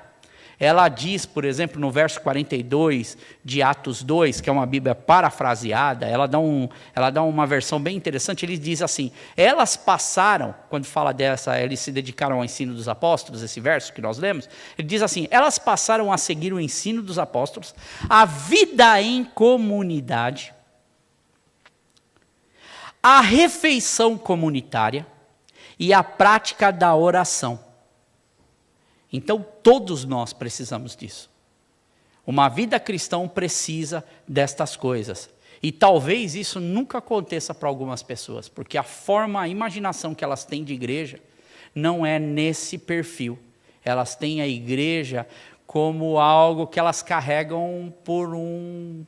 ela diz, por exemplo, no verso 42 de Atos 2, que é uma Bíblia parafraseada, ela dá uma versão bem interessante, ele diz assim, elas passaram, quando fala dessa, eles se dedicaram ao ensino dos apóstolos, esse verso que nós lemos, ele diz assim, elas passaram a seguir o ensino dos apóstolos, a vida em comunidade, a refeição comunitária e a prática da oração. Então, todos nós precisamos disso. Uma vida cristã precisa destas coisas. E talvez isso nunca aconteça para algumas pessoas, porque a imaginação que elas têm de igreja não é nesse perfil. Elas têm a igreja como algo que elas carregam por um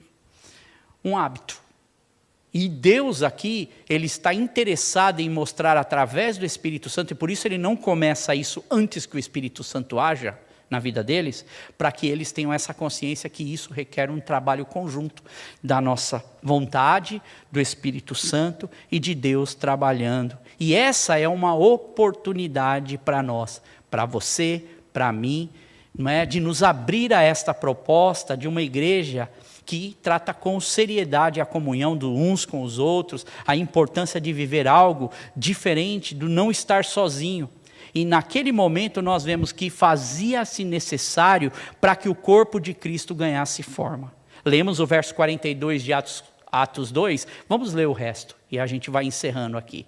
hábito. E Deus aqui, Ele está interessado em mostrar através do Espírito Santo, e por isso Ele não começa isso antes que o Espírito Santo haja na vida deles, para que eles tenham essa consciência que isso requer um trabalho conjunto da nossa vontade, do Espírito Santo e de Deus trabalhando. E essa é uma oportunidade para nós, para você, para mim, não é? De nos abrir a esta proposta de uma igreja que trata com seriedade a comunhão de uns com os outros, a importância de viver algo diferente, do não estar sozinho. E naquele momento nós vemos que fazia-se necessário para que o corpo de Cristo ganhasse forma. Lemos o verso 42 de Atos 2, vamos ler o resto, e a gente vai encerrando aqui.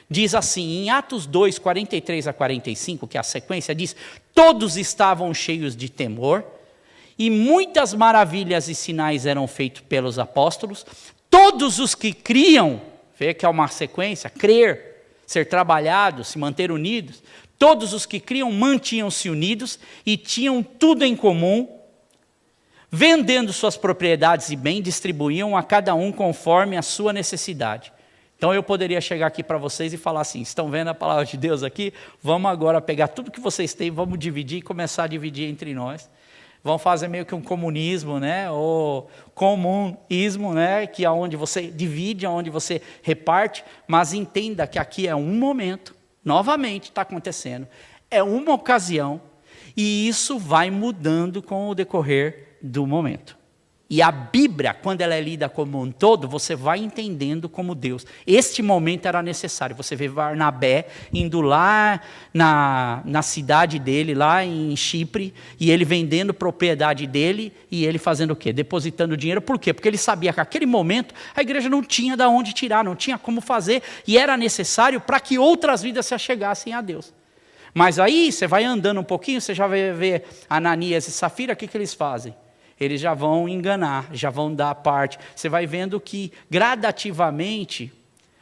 Diz assim, em Atos 2, 43 a 45, que é a sequência, diz, todos estavam cheios de temor, e muitas maravilhas e sinais eram feitos pelos apóstolos. Todos os que criam, vê que é uma sequência, crer, ser trabalhado, se manter unidos. Todos os que criam mantinham-se unidos e tinham tudo em comum. Vendendo suas propriedades e bens, distribuíam a cada um conforme a sua necessidade. Então eu poderia chegar aqui para vocês e falar assim, estão vendo a palavra de Deus aqui? Vamos agora pegar tudo que vocês têm, vamos dividir e começar a dividir entre nós. Vão fazer meio que um comunismo, né? Ou comunismo, né? Que é onde você divide, onde você reparte, mas entenda que aqui é um momento, novamente está acontecendo, é uma ocasião, e isso vai mudando com o decorrer do momento. E a Bíblia, quando ela é lida como um todo, você vai entendendo como Deus. Este momento era necessário. Você vê Barnabé indo lá na cidade dele, lá em Chipre, e ele vendendo propriedade dele, e ele fazendo o quê? Depositando dinheiro. Por quê? Porque ele sabia que naquele momento a igreja não tinha de onde tirar, não tinha como fazer, e era necessário para que outras vidas se achegassem a Deus. Mas aí, você vai andando um pouquinho, você já vai ver Ananias e Safira, o que eles fazem? Eles já vão enganar, já vão dar a parte. Você vai vendo que, gradativamente,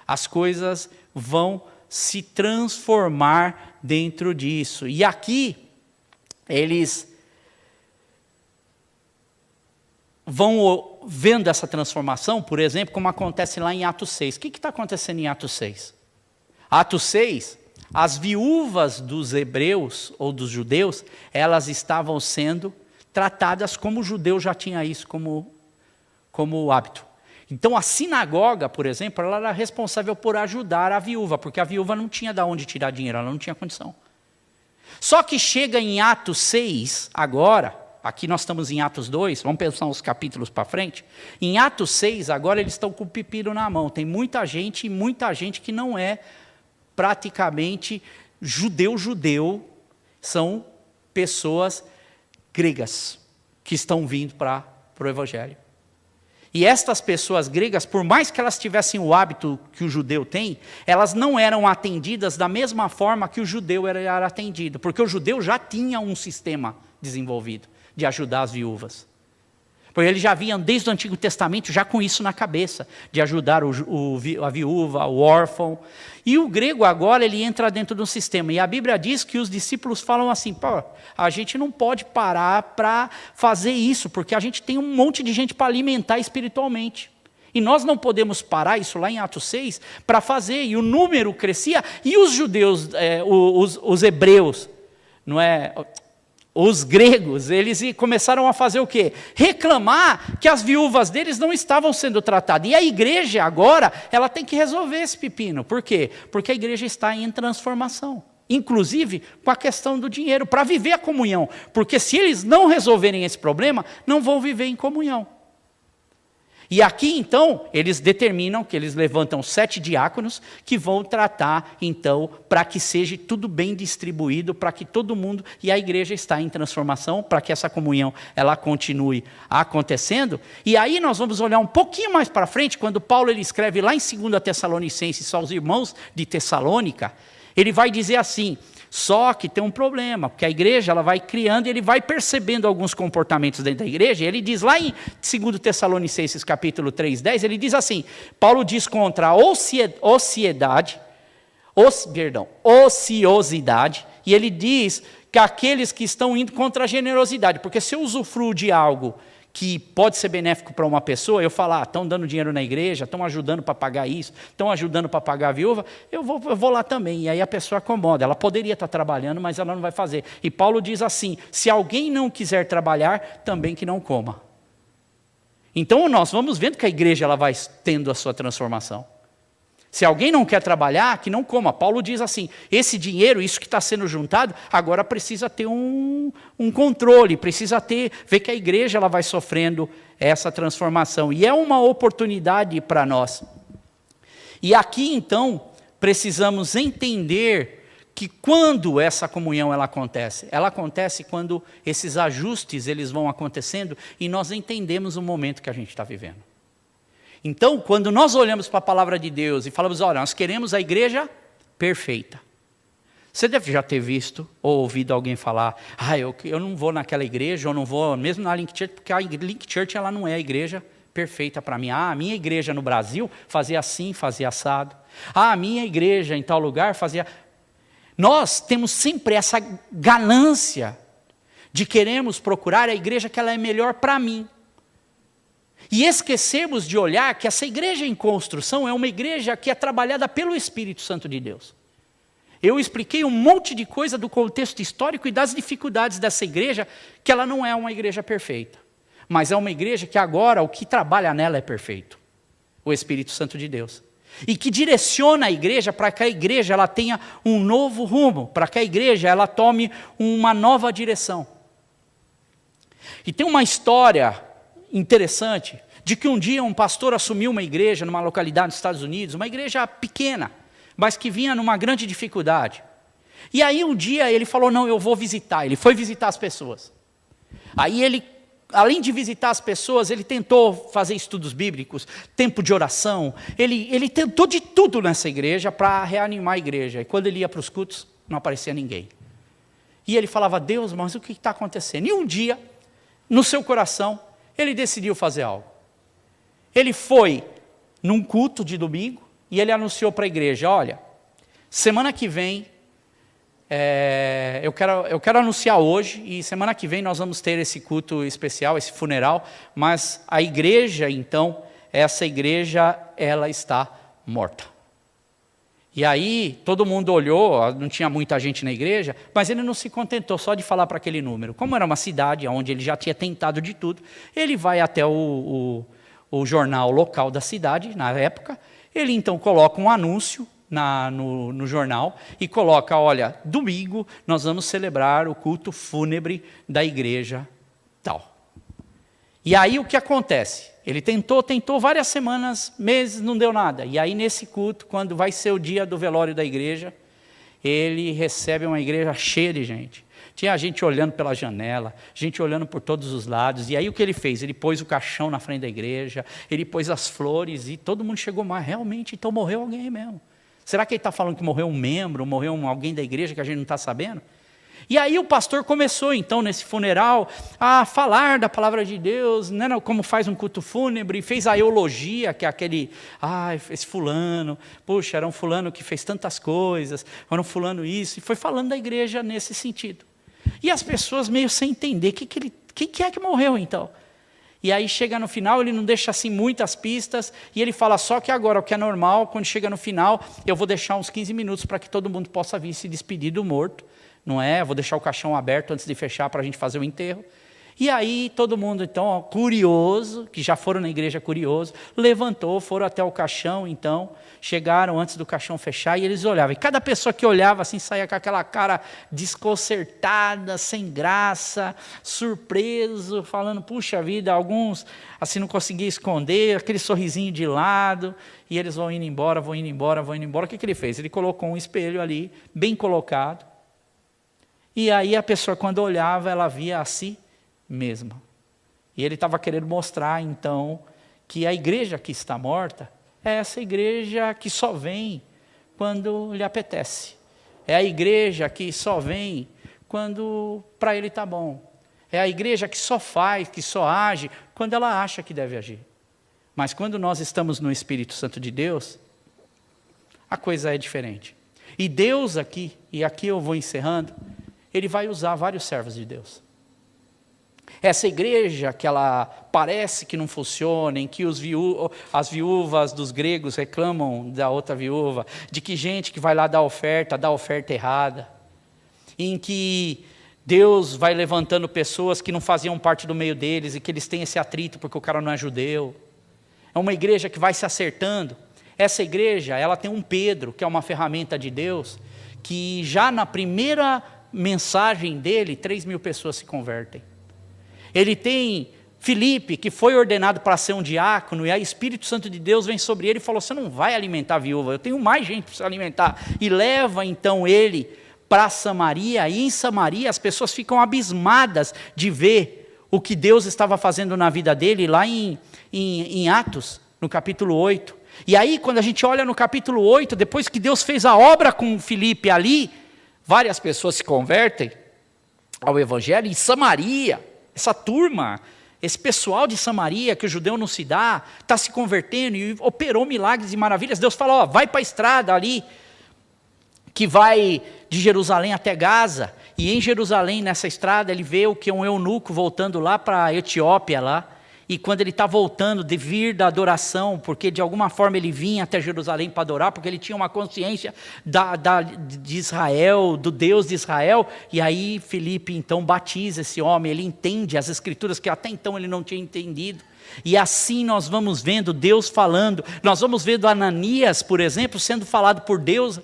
as coisas vão se transformar dentro disso. E aqui, eles vão vendo essa transformação, por exemplo, como acontece lá em Atos 6. O que está acontecendo em Atos 6? Atos 6, as viúvas dos hebreus, ou dos judeus, elas estavam sendo tratadas como o judeu já tinha isso como hábito. Então a sinagoga, por exemplo, ela era responsável por ajudar a viúva, porque a viúva não tinha de onde tirar dinheiro, ela não tinha condição. Só que chega em Atos 6, agora, aqui nós estamos em Atos 2, vamos pensar uns capítulos para frente, em Atos 6, agora eles estão com o pepino na mão, tem muita gente que não é praticamente judeu, são pessoas gregas que estão vindo para o Evangelho. E estas pessoas gregas, por mais que elas tivessem o hábito que o judeu tem, elas não eram atendidas da mesma forma que o judeu era atendido, porque o judeu já tinha um sistema desenvolvido de ajudar as viúvas. Porque eles já vinham desde o Antigo Testamento já com isso na cabeça, de ajudar a viúva, o órfão. E o grego agora, ele entra dentro do sistema. E a Bíblia diz que os discípulos falam assim, pô, a gente não pode parar para fazer isso, porque a gente tem um monte de gente para alimentar espiritualmente. E nós não podemos parar, isso lá em Atos 6, para fazer. E o número crescia, e os judeus, os hebreus, não é... Os gregos, eles começaram a fazer o quê? Reclamar que as viúvas deles não estavam sendo tratadas. E a igreja agora, ela tem que resolver esse pepino. Por quê? Porque a igreja está em transformação. Inclusive com a questão do dinheiro, para viver a comunhão. Porque se eles não resolverem esse problema, não vão viver em comunhão. E aqui, então, eles determinam que eles levantam 7 diáconos que vão tratar, então, para que seja tudo bem distribuído, para que todo mundo, e a igreja está em transformação, para que essa comunhão ela continue acontecendo. E aí nós vamos olhar um pouquinho mais para frente, quando Paulo ele escreve lá em 2 Tessalonicenses aos irmãos de Tessalônica, ele vai dizer assim, só que tem um problema, porque a igreja ela vai criando e ele vai percebendo alguns comportamentos dentro da igreja. Ele diz lá em 2 Tessalonicenses capítulo 3:10, ele diz assim, Paulo diz contra a ociosidade, e ele diz que aqueles que estão indo contra a generosidade, porque se eu usufruo de algo que pode ser benéfico para uma pessoa, eu falar, estão dando dinheiro na igreja, estão ajudando para pagar isso, estão ajudando para pagar a viúva, eu vou lá também. E aí a pessoa acomoda, ela poderia estar trabalhando, mas ela não vai fazer. E Paulo diz assim, se alguém não quiser trabalhar, também que não coma. Então nós vamos vendo que a igreja ela vai tendo a sua transformação. Se alguém não quer trabalhar, que não coma. Paulo diz assim, esse dinheiro, isso que está sendo juntado, agora precisa ter um controle, precisa ver que a igreja ela vai sofrendo essa transformação. E é uma oportunidade para nós. E aqui, então, precisamos entender que quando essa comunhão ela acontece quando esses ajustes eles vão acontecendo e nós entendemos o momento que a gente está vivendo. Então, quando nós olhamos para a palavra de Deus e falamos, olha, nós queremos a igreja perfeita. Você deve já ter visto ou ouvido alguém falar, eu não vou naquela igreja, eu não vou mesmo na Link Church, porque a Link Church ela não é a igreja perfeita para mim. A minha igreja no Brasil fazia assim, fazia assado. A minha igreja em tal lugar fazia... Nós temos sempre essa ganância de queremos procurar a igreja que ela é melhor para mim. E esquecemos de olhar que essa igreja em construção é uma igreja que é trabalhada pelo Espírito Santo de Deus. Eu expliquei um monte de coisa do contexto histórico e das dificuldades dessa igreja, que ela não é uma igreja perfeita. Mas é uma igreja que agora o que trabalha nela é perfeito. O Espírito Santo de Deus. E que direciona a igreja para que a igreja ela tenha um novo rumo, para que a igreja ela tome uma nova direção. E tem uma história interessante de que um dia um pastor assumiu uma igreja numa localidade nos Estados Unidos, uma igreja pequena, mas que vinha numa grande dificuldade. E aí um dia ele falou, não, eu vou visitar. Ele foi visitar as pessoas. Aí ele, além de visitar as pessoas, ele tentou fazer estudos bíblicos, tempo de oração. Ele tentou de tudo nessa igreja para reanimar a igreja. E quando ele ia para os cultos, não aparecia ninguém. E ele falava, Deus, mas o que está acontecendo? E um dia, no seu coração, ele decidiu fazer algo. Ele foi num culto de domingo e ele anunciou para a igreja, olha, semana que vem, eu quero anunciar hoje, e semana que vem nós vamos ter esse culto especial, esse funeral, mas a igreja, então, essa igreja, ela está morta. E aí, todo mundo olhou, não tinha muita gente na igreja, mas ele não se contentou só de falar para aquele número. Como era uma cidade onde ele já tinha tentado de tudo, ele vai até o jornal local da cidade, na época, ele então coloca um anúncio no jornal e coloca, olha, domingo nós vamos celebrar o culto fúnebre da igreja tal. E aí o que acontece? Ele tentou várias semanas, meses, não deu nada. E aí nesse culto, quando vai ser o dia do velório da igreja, ele recebe uma igreja cheia de gente. Tinha gente olhando pela janela, gente olhando por todos os lados. E aí o que ele fez? Ele pôs o caixão na frente da igreja, ele pôs as flores e todo mundo chegou mais. Realmente, então morreu alguém mesmo. Será que ele está falando que morreu um membro, morreu alguém da igreja que a gente não está sabendo? E aí o pastor começou então nesse funeral a falar da palavra de Deus, né, como faz um culto fúnebre, fez a eulogia, que é aquele, esse fulano, puxa, era um fulano que fez tantas coisas, era um fulano isso, e foi falando da igreja nesse sentido. E as pessoas meio sem entender, quem é que morreu então? E aí chega no final, ele não deixa assim muitas pistas, e ele fala só que agora, o que é normal, quando chega no final, eu vou deixar uns 15 minutos para que todo mundo possa vir se despedir do morto, não é? Vou deixar o caixão aberto antes de fechar para a gente fazer o enterro. E aí todo mundo, então, curioso, que já foram na igreja curioso, levantou, foram até o caixão, então, chegaram antes do caixão fechar e eles olhavam. E cada pessoa que olhava assim, saía com aquela cara desconcertada, sem graça, surpreso, falando, puxa vida, alguns assim não conseguiam esconder, aquele sorrisinho de lado, e eles vão indo embora, vão indo embora, vão indo embora. O que ele fez? Ele colocou um espelho ali, bem colocado, e aí a pessoa, quando olhava, ela via a si mesma. E ele estava querendo mostrar, então, que a igreja que está morta é essa igreja que só vem quando lhe apetece. É a igreja que só vem quando para ele está bom. É a igreja que só faz, que só age quando ela acha que deve agir. Mas quando nós estamos no Espírito Santo de Deus, a coisa é diferente. E Deus aqui, e aqui eu vou encerrando, Ele vai usar vários servos de Deus. Essa igreja que ela parece que não funciona, em que as viúvas dos gregos reclamam da outra viúva, de que gente que vai lá dar oferta, dá oferta errada, em que Deus vai levantando pessoas que não faziam parte do meio deles e que eles têm esse atrito porque o cara não é judeu. É uma igreja que vai se acertando. Essa igreja, ela tem um Pedro, que é uma ferramenta de Deus, que já na primeira mensagem dele, 3.000 pessoas se convertem. Ele tem Filipe, que foi ordenado para ser um diácono, e aí o Espírito Santo de Deus vem sobre ele e falou, você não vai alimentar a viúva, eu tenho mais gente para se alimentar. E leva então ele para Samaria, e em Samaria as pessoas ficam abismadas de ver o que Deus estava fazendo na vida dele, lá em Atos, no capítulo 8. E aí quando a gente olha no capítulo 8, depois que Deus fez a obra com Filipe ali, várias pessoas se convertem ao Evangelho em Samaria. Essa turma, esse pessoal de Samaria, que o judeu não se dá, está se convertendo e operou milagres e maravilhas. Deus fala, vai para a estrada ali, que vai de Jerusalém até Gaza. E em Jerusalém, nessa estrada, ele vê o que é um eunuco voltando lá para a Etiópia, lá. E quando ele está voltando de vir da adoração, porque de alguma forma ele vinha até Jerusalém para adorar, porque ele tinha uma consciência de Israel, do Deus de Israel, e aí Filipe então batiza esse homem, ele entende as escrituras que até então ele não tinha entendido, e assim nós vamos vendo Deus falando, nós vamos vendo Ananias, por exemplo, sendo falado por Deus,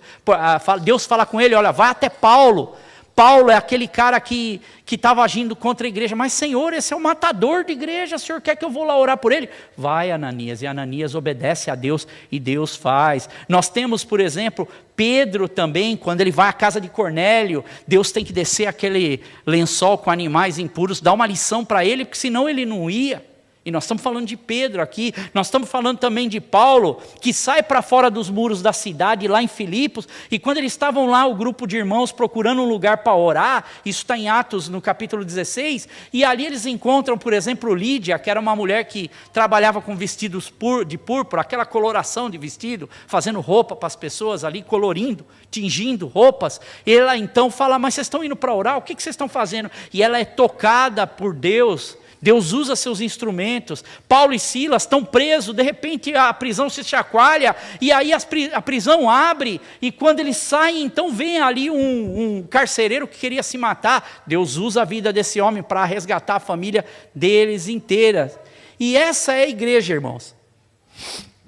Deus fala com ele, olha, vai até Paulo Paulo é aquele cara que estava agindo contra a igreja. Mas, Senhor, esse é o matador de igreja, o Senhor quer que eu vou lá orar por ele? Vai, Ananias, e Ananias obedece a Deus, e Deus faz. Nós temos, por exemplo, Pedro também, quando ele vai à casa de Cornélio, Deus tem que descer aquele lençol com animais impuros, dar uma lição para ele, porque senão ele não ia. E nós estamos falando de Pedro aqui, nós estamos falando também de Paulo, que sai para fora dos muros da cidade, lá em Filipos, e quando eles estavam lá, o grupo de irmãos procurando um lugar para orar, isso está em Atos, no capítulo 16, e ali eles encontram, por exemplo, Lídia, que era uma mulher que trabalhava com vestidos de púrpura, aquela coloração de vestido, fazendo roupa para as pessoas ali, colorindo, tingindo roupas. Ela então fala, mas vocês estão indo para orar? O que vocês estão fazendo? E ela é tocada por Deus. Deus usa seus instrumentos. Paulo e Silas estão presos, de repente a prisão se chacoalha, e aí a prisão abre, e quando eles saem, então vem ali um carcereiro que queria se matar. Deus usa a vida desse homem para resgatar a família deles inteira. E essa é a igreja, irmãos,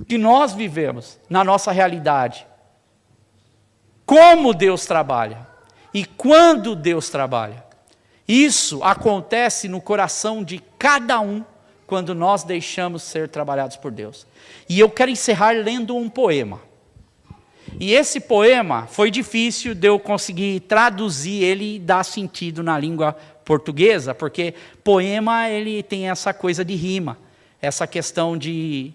que nós vivemos na nossa realidade. Como Deus trabalha, e quando Deus trabalha. Isso acontece no coração de cada um quando nós deixamos ser trabalhados por Deus. E eu quero encerrar lendo um poema. E esse poema foi difícil de eu conseguir traduzir ele e dar sentido na língua portuguesa, porque poema ele tem essa coisa de rima, essa questão de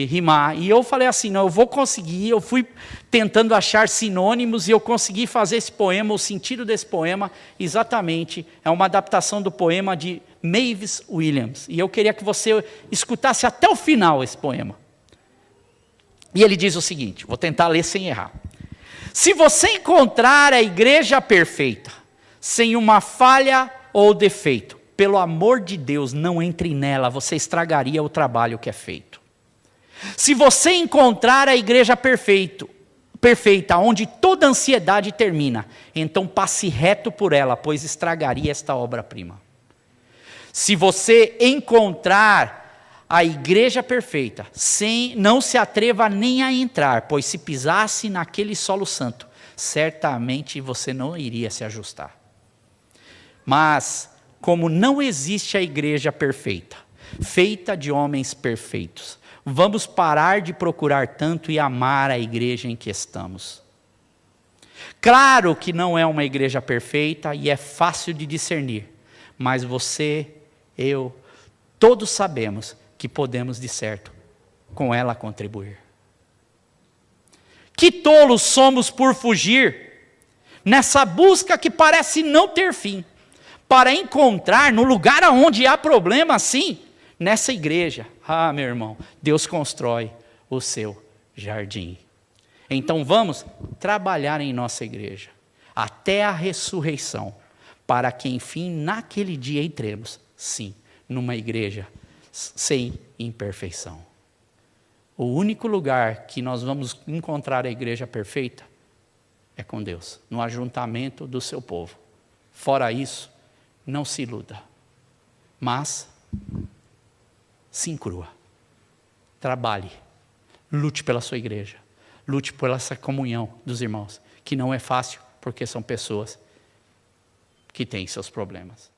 rimar. E eu falei assim, não, eu vou conseguir, eu fui tentando achar sinônimos e eu consegui fazer esse poema, o sentido desse poema, exatamente, é uma adaptação do poema de Mavis Williams. E eu queria que você escutasse até o final esse poema. E ele diz o seguinte, vou tentar ler sem errar. Se você encontrar a igreja perfeita, sem uma falha ou defeito, pelo amor de Deus, não entre nela, você estragaria o trabalho que é feito. Se você encontrar a igreja perfeita, onde toda ansiedade termina, então passe reto por ela, pois estragaria esta obra-prima. Se você encontrar a igreja perfeita, não se atreva nem a entrar, pois se pisasse naquele solo santo, certamente você não iria se ajustar. Mas, como não existe a igreja perfeita, feita de homens perfeitos, vamos parar de procurar tanto e amar a igreja em que estamos. Claro que não é uma igreja perfeita e é fácil de discernir, mas você, eu, todos sabemos que podemos, de certo, com ela contribuir. Que tolos somos por fugir nessa busca que parece não ter fim, para encontrar no lugar onde há problema, sim, nessa igreja. Ah, meu irmão, Deus constrói o seu jardim. Então vamos trabalhar em nossa igreja, até a ressurreição, para que enfim naquele dia entremos, sim, numa igreja sem imperfeição. O único lugar que nós vamos encontrar a igreja perfeita é com Deus, no ajuntamento do seu povo. Fora isso, não se iluda, mas se incrua, trabalhe, lute pela sua igreja, lute por essa comunhão dos irmãos, que não é fácil, porque são pessoas que têm seus problemas.